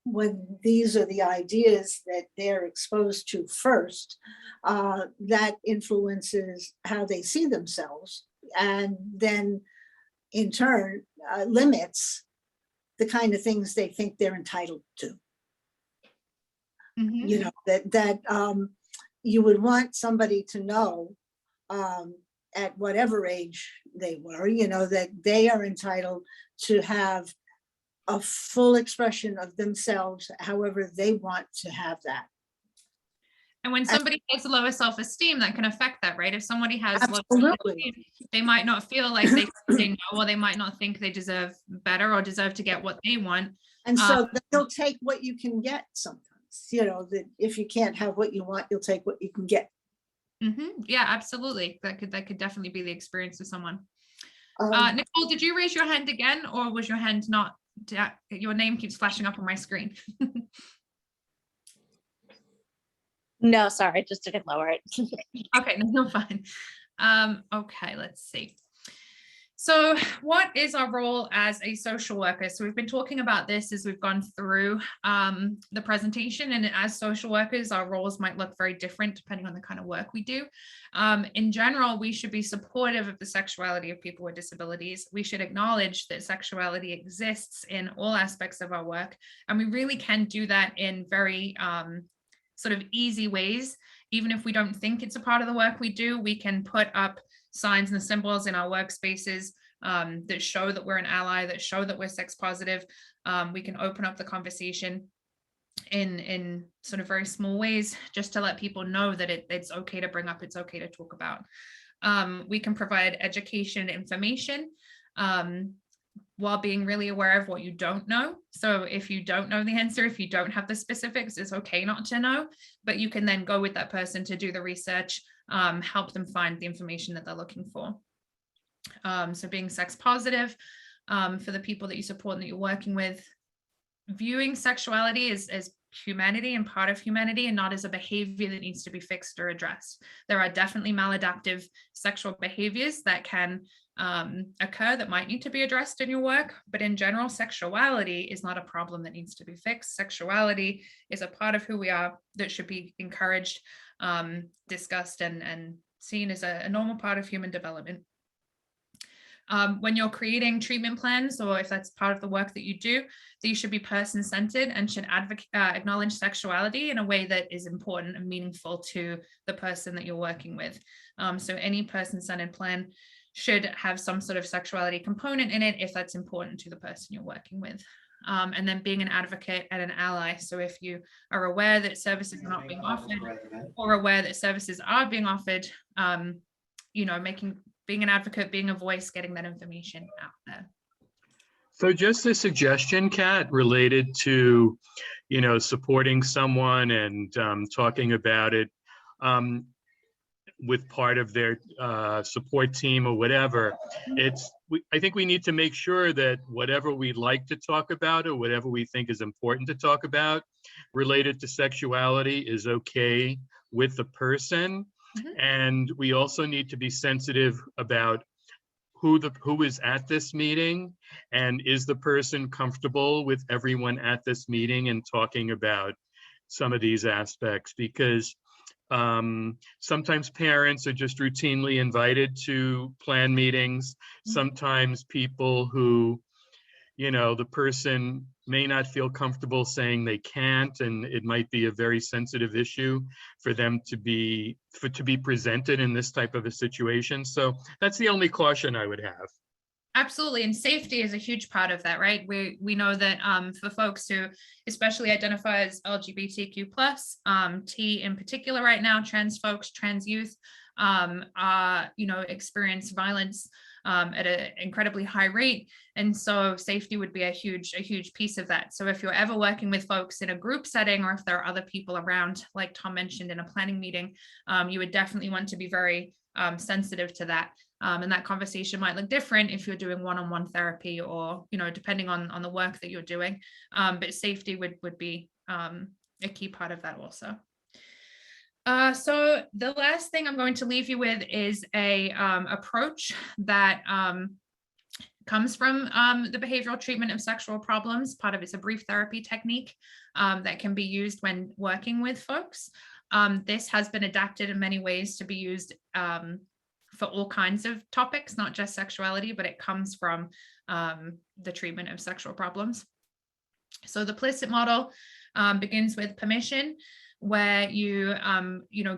when these are the ideas that they're exposed to first, that influences how they see themselves, and then in turn limits the kind of things they think they're entitled to. Mm-hmm. That you would want somebody to know at whatever age they were, that they are entitled to have a full expression of themselves, however they want to have that. And when somebody has lower self-esteem, that can affect that, right? If somebody has low Absolutely. self-esteem, they might not feel like they say no, or they might not think they deserve better or deserve to get what they want. And so they'll take what you can get sometimes, that if you can't have what you want, you'll take what you can get. Mm-hmm. Yeah, absolutely. That could definitely be the experience of someone. Nicole, did you raise your hand again, or was your hand not? Your name keeps flashing up on my screen. No, sorry, I just didn't lower it. Okay, no, fine. Okay, let's see. So what is our role as a social worker? So we've been talking about this as we've gone through the presentation, and as social workers, our roles might look very different depending on the kind of work we do. In general, we should be supportive of the sexuality of people with disabilities. We should acknowledge that sexuality exists in all aspects of our work, and we really can do that in very sort of easy ways. Even if we don't think it's a part of the work we do, we can put up signs and symbols in our workspaces that show that we're an ally, that show that we're sex positive. We can open up the conversation in sort of very small ways, just to let people know that it's okay to bring up, it's okay to talk about. We can provide education, information, while being really aware of what you don't know. So if you don't know the answer, if you don't have the specifics, it's okay not to know, but you can then go with that person to do the research, help them find the information that they're looking for. So being sex positive, for the people that you support and that you're working with, viewing sexuality as humanity and part of humanity, and not as a behavior that needs to be fixed or addressed. There are definitely maladaptive sexual behaviors that can occur that might need to be addressed in your work, but in general, sexuality is not a problem that needs to be fixed. Sexuality is a part of who we are that should be encouraged, discussed, and seen as a normal part of human development. When you're creating treatment plans, or if that's part of the work that you do, these should be person-centered and should acknowledge sexuality in a way that is important and meaningful to the person that you're working with. So any person-centered plan should have some sort of sexuality component in it if that's important to the person you're working with. And then being an advocate and an ally. So if you are aware that services are not being offered, or aware that services are being offered, you know, being an advocate, being a voice, getting that information out there. So just a suggestion, Kat, related to, you know, supporting someone and talking about it with part of their support team or whatever. I think we need to make sure that whatever we like to talk about or whatever we think is important to talk about related to sexuality is okay with the person. And we also need to be sensitive about who is at this meeting, and is the person comfortable with everyone at this meeting and talking about some of these aspects, because sometimes parents are just routinely invited to plan meetings. Sometimes people who, you know, the person may not feel comfortable saying they can't, and it might be a very sensitive issue for them to be presented in this type of a situation. So that's the only caution I would have. Absolutely, and safety is a huge part of that, right? We know that for folks who especially identify as LGBTQ+, T in particular right now, trans folks, trans youth, you know, experience violence at an incredibly high rate, and so safety would be a huge piece of that. So if you're ever working with folks in a group setting, or if there are other people around, like Tom mentioned, in a planning meeting, you would definitely want to be very sensitive to that. And that conversation might look different if you're doing one-on-one therapy, or, you know, depending on the work that you're doing. But safety would be a key part of that also. So the last thing I'm going to leave you with is a approach that comes from the behavioral treatment of sexual problems. Part of it's a brief therapy technique that can be used when working with folks. This has been adapted in many ways to be used for all kinds of topics, not just sexuality, but it comes from the treatment of sexual problems. So the Plisset model begins with permission, where you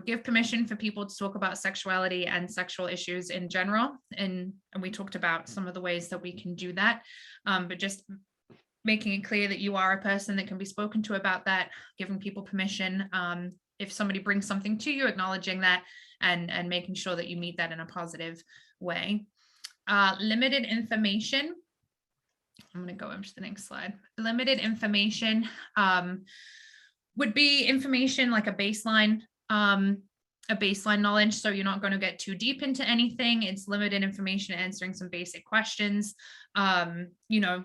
give permission for people to talk about sexuality and sexual issues in general. And we talked about some of the ways that we can do that, but just making it clear that you are a person that can be spoken to about that, giving people permission. If somebody brings something to you, acknowledging that, and making sure that you meet that in a positive way. Limited information. I'm going to go into the next slide. Limited information would be information like a baseline knowledge. So you're not going to get too deep into anything. It's limited information, answering some basic questions, you know,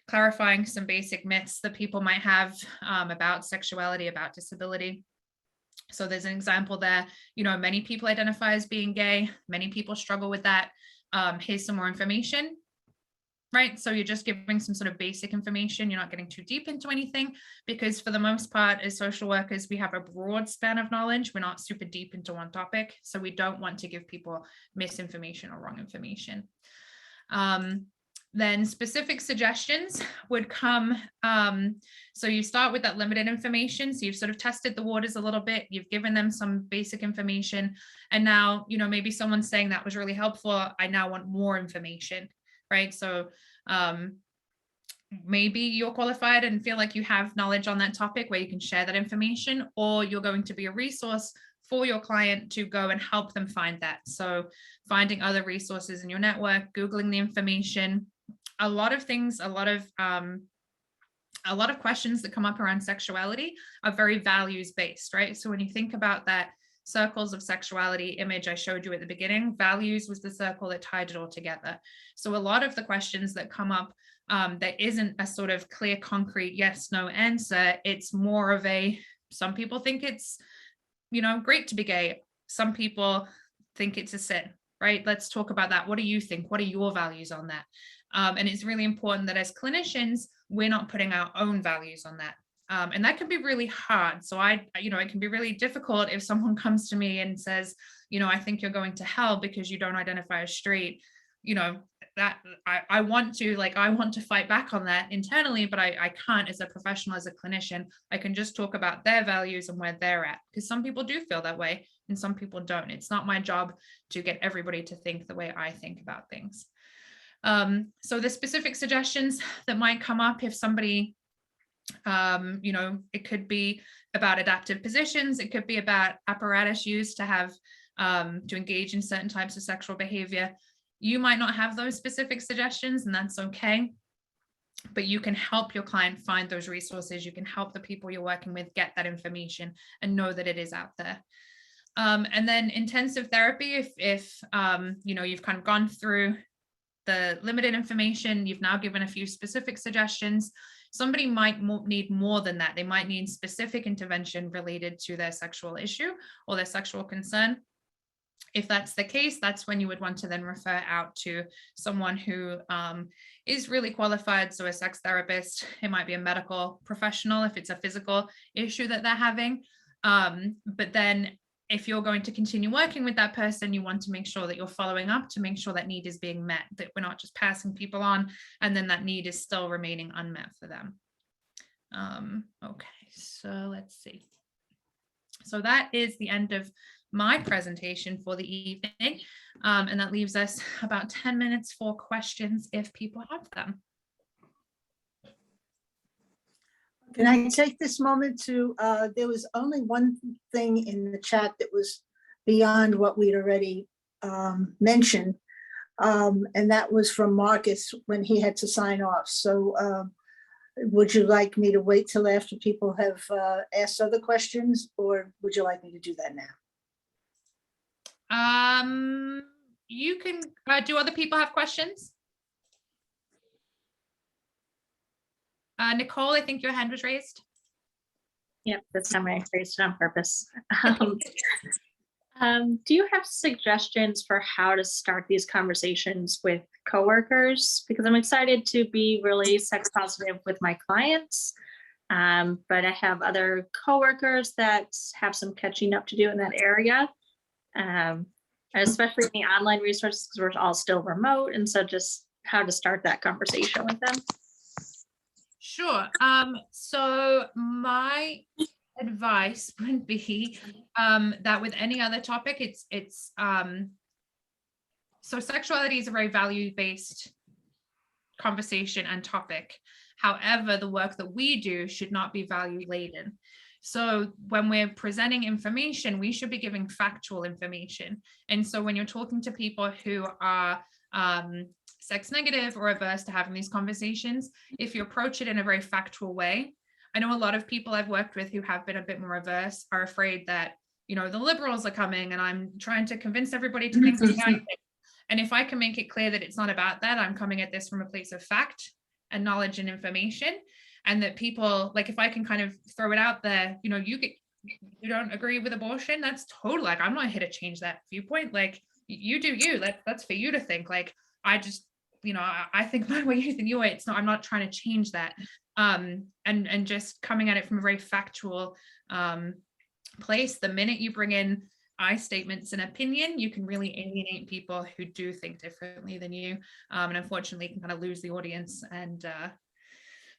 clarifying some basic myths that people might have about sexuality, about disability. So there's an example there, you know, many people identify as being gay. Many people struggle with that. here's some more information, right? So you're just giving some sort of basic information. You're not getting too deep into anything, because for the most part, as social workers, we have a broad span of knowledge. We're not super deep into one topic. So we don't want to give people misinformation or wrong information. Then specific suggestions would come. So you start with that limited information. So you've sort of tested the waters a little bit. You've given them some basic information. And now, you know, maybe someone's saying that was really helpful. I now want more information, right? So maybe you're qualified and feel like you have knowledge on that topic where you can share that information, or you're going to be a resource for your client to go and help them find that. So finding other resources in your network, Googling the information, a lot of things, a lot of questions that come up around sexuality are very values based, right? So when you think about that circles of sexuality image I showed you at the beginning, values was the circle that tied it all together. So a lot of the questions that come up, there isn't a sort of clear, concrete yes, no answer. It's more of a, some people think it's, you know, great to be gay. Some people think it's a sin, right? Let's talk about that. What do you think? What are your values on that? And it's really important that as clinicians, we're not putting our own values on that. And that can be really hard. So it can be really difficult if someone comes to me and says, you know, I think you're going to hell because you don't identify as straight. You know, that I want to fight back on that internally, but I can't as a professional, as a clinician. I can just talk about their values and where they're at, because some people do feel that way and some people don't. It's not my job to get everybody to think the way I think about things. So the specific suggestions that might come up if somebody, you know, it could be about adaptive positions. It could be about apparatus used to have, to engage in certain types of sexual behavior. You might not have those specific suggestions, and that's okay, but you can help your client find those resources. You can help the people you're working with get that information and know that it is out there. And then intensive therapy, if you know, you've kind of gone through the limited information, you've now given a few specific suggestions. Somebody might need more than that. They might need specific intervention related to their sexual issue or their sexual concern. If that's the case, that's when you would want to then refer out to someone who is really qualified. So a sex therapist, it might be a medical professional if it's a physical issue that they're having. But then if you're going to continue working with that person, you want to make sure that you're following up to make sure that need is being met, that we're not just passing people on and then that need is still remaining unmet for them. Okay, so let's see. So that is the end of my presentation for the evening. And that leaves us about 10 minutes for questions if people have them. Can I take this moment to, there was only one thing in the chat that was beyond what we'd already mentioned. And that was from Marcus when he had to sign off. So would you like me to wait till after people have asked other questions, or would you like me to do that now? You can, do other people have questions? Nicole, I think your hand was raised. Yep, this time I raised it on purpose. Do you have suggestions for how to start these conversations with coworkers? Because I'm excited to be really sex positive with my clients, but I have other coworkers that have some catching up to do in that area, especially in the online resources, because we're all still remote, and so just how to start that conversation with them. Sure. So my advice would be that with any other topic, so sexuality is a very value-based conversation and topic. However, the work that we do should not be value-laden. So when we're presenting information, we should be giving factual information. And so when you're talking to people who are sex negative or averse to having these conversations, if you approach it in a very factual way, I know a lot of people I've worked with who have been a bit more averse are afraid that, you know, the liberals are coming and I'm trying to convince everybody to think about it. And if I can make it clear that it's not about that, I'm coming at this from a place of fact and knowledge and information, and that people, like, if I can kind of throw it out there, you know, you don't agree with abortion, that's totally, like, I'm not here to change that viewpoint. Like, you do you. That's for you to think. Like, I just, I think my way, you think your way. It's not, I'm not trying to change that. And just coming at it from a very factual place. The minute you bring in I statements and opinion, you can really alienate people who do think differently than you. And unfortunately, you can kind of lose the audience and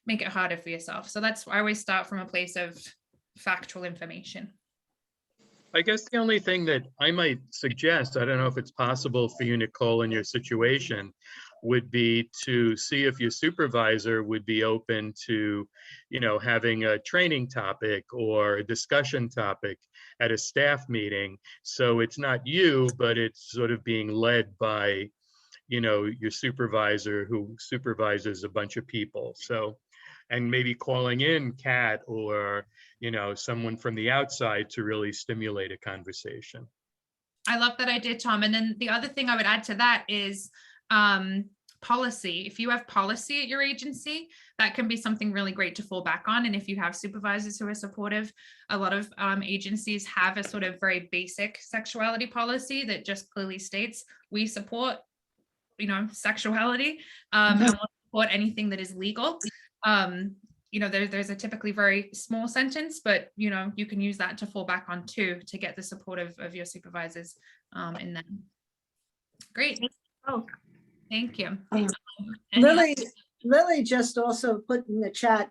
make it harder for yourself. So that's why I always start from a place of factual information. I guess the only thing that I might suggest, I don't know if it's possible for you, Nicole, in your situation, would be to see if your supervisor would be open to, having a training topic or a discussion topic at a staff meeting. So it's not you, but it's sort of being led by, your supervisor who supervises a bunch of people. So, and maybe calling in Kat or, someone from the outside to really stimulate a conversation. I love that idea, Tom. And then the other thing I would add to that is policy. If you have policy at your agency, that can be something really great to fall back on. And if you have supervisors who are supportive, a lot of agencies have a sort of very basic sexuality policy that just clearly states, we support, sexuality, and we'll support anything that is legal. There's a typically very small sentence, but you can use that to fall back on too, to get the support of your supervisors in that. Great. Oh, thank you. Lily just also put in the chat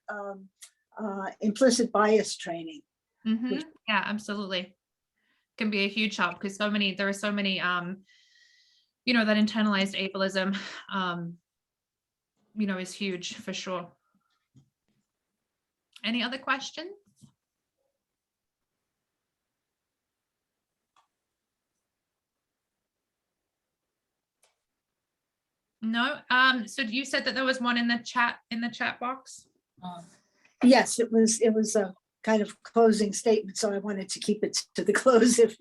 implicit bias training. Yeah, absolutely. Can be a huge help because there are so many that internalized ableism is huge for sure. Any other questions? No. So you said that there was one in the chat box? Yes, it was a kind of closing statement, so I wanted to keep it to the close if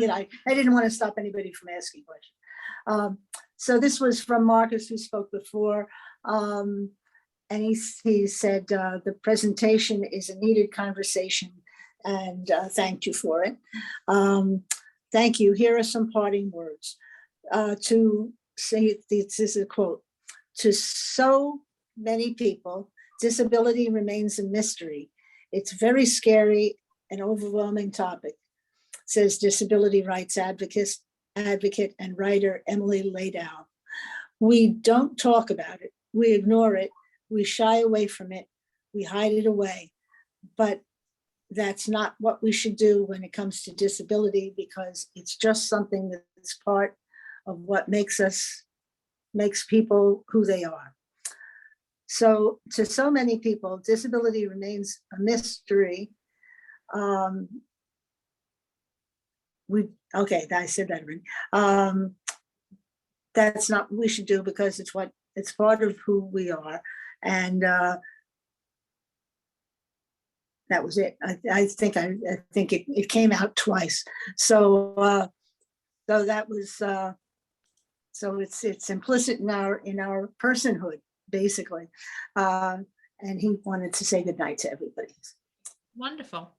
I didn't want to stop anybody from asking questions. So this was from Marcus, who spoke before. And he said, the presentation is a needed conversation, and thanked you for it. Thank you. Here are some parting words. To say, this is a quote, to so many people, disability remains a mystery. It's very scary and overwhelming topic, says disability rights advocate and writer Emily Ladau. We don't talk about it. We ignore it. We shy away from it, we hide it away, but that's not what we should do when it comes to disability, because it's just something that's part of what makes people who they are. So to so many people, disability remains a mystery. I said that right. That's not what we should do, because it's part of who we are. And that was it. I think it came out twice. So that was so it's implicit in our personhood, basically. And he wanted to say goodnight to everybody. Wonderful.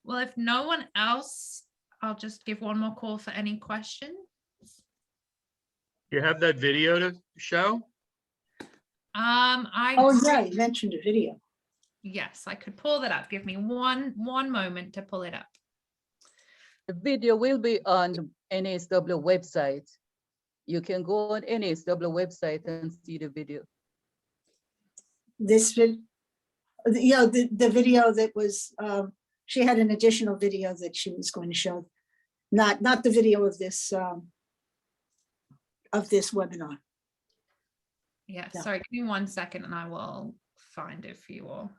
Well, if no one else, I'll just give one more call for any questions. You have that video to show? You mentioned a video. Yes, I could pull that up. Give me one moment to pull it up. The video will be on NASW website. You can go on NASW website and see the video. The video that was, she had an additional video that she was going to show, not the video of this webinar. Yeah, sorry, give me 1 second and I will find it for you all.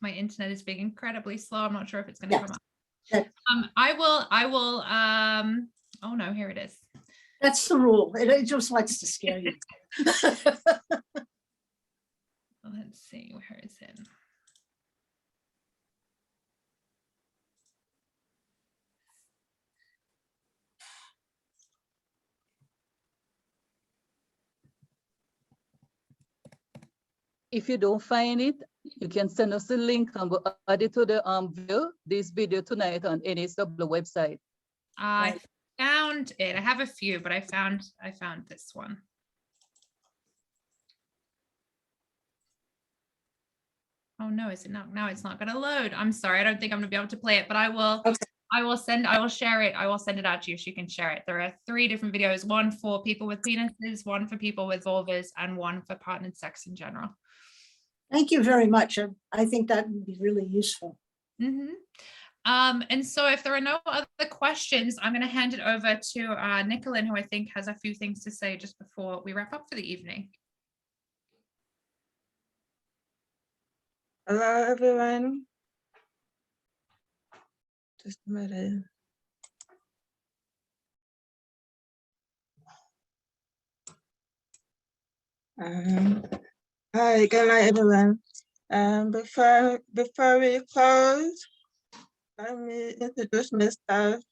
My internet is being incredibly slow. I'm not sure if it's going to come up. I will, oh no, here it is. That's the rule. It just likes to scare you. Let's see, where is it? If you don't find it, you can send us a link and we'll add it to the this video tonight on NASW website. I found it. I have a few, but I found this one. Oh no, is it not? Now it's not going to load. I'm sorry. I don't think I'm going to be able to play it, but I will. Okay. I will share it. I will send it out to you so you can share it. There are 3 different videos, one for people with penises, one for people with vulvas, and one for partnered sex in general. Thank you very much. I think that would be really useful. Mm-hmm. And so if there are no other questions, I'm going to hand it over to Nicolin, who I think has a few things to say just before we wrap up for the evening. Hello, everyone. Just a minute. Hi, good night, everyone. Before we close, let me introduce myself.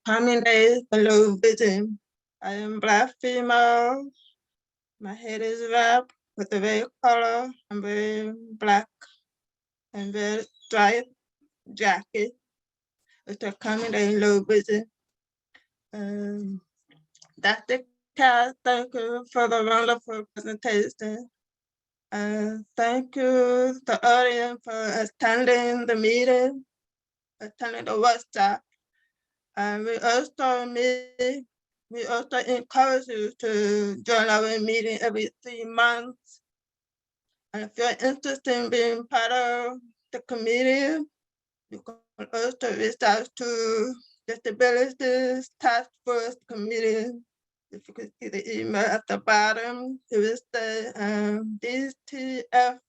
My name is Low Vision. I am Black female. My head is wrapped with a red color. I'm wearing black and red striped jacket with a common name Low Vision. Dr. Kat, thank you for the wonderful presentation. Thank you, the audience, for attending the meeting, attending the workshop. We also encourage you to join our meeting every 3 months. And if you're interested in being part of the committee, you can also reach out to Disabilities Task Force Committee. If you could see the email at the bottom, it will say DTF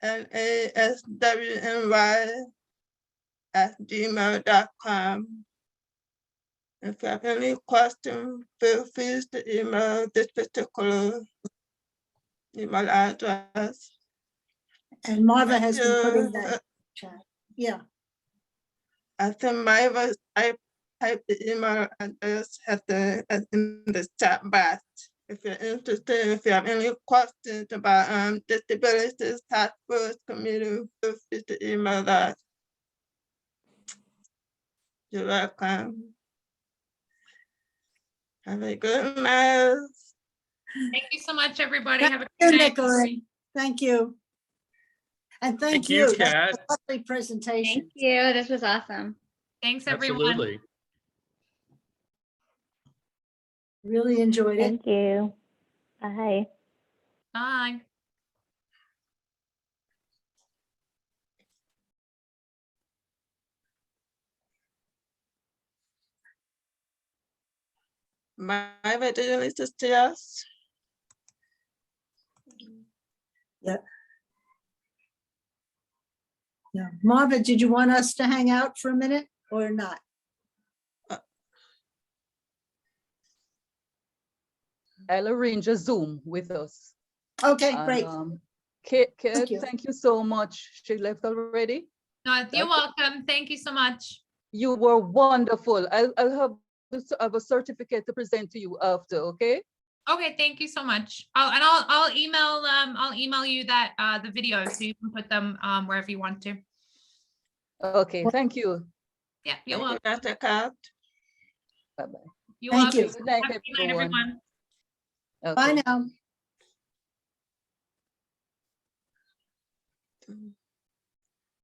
NASW-NY@gmail.com. If you have any questions, feel free to email this particular email address. And Marva has been putting that chat. Yeah. I think Marva, I type the email address in the chat box. If you're interested, if you have any questions about Disabilities Task Force Committee, feel free to email that. You're welcome. Have a good night. Thank you so much, everybody. Thank Have a you, good night. Nicolin. Thank you. And thank you, you. That's Kat. a lovely presentation. Thank you. This was awesome. Thanks, everyone. Absolutely. Really enjoyed it. Thank you. Bye. Bye. Marva, do you listen to us? Yeah. Yeah. Marva, did you want us to hang out for a minute or not? I'll arrange a Zoom with us. Okay, And, great. Kate, Thank thank you. you so much. She left already. No, you're welcome. Thank you so much. You were wonderful. I'll have a certificate to present to you after, okay? Okay, thank you so much. I'll email you that the video so you can put them wherever you want to. Okay, thank you. Yeah, you're welcome. Dr. Kat. Bye-bye. You're Thank welcome. you. Good night, Have a good night, everyone. everyone. Okay. Bye now.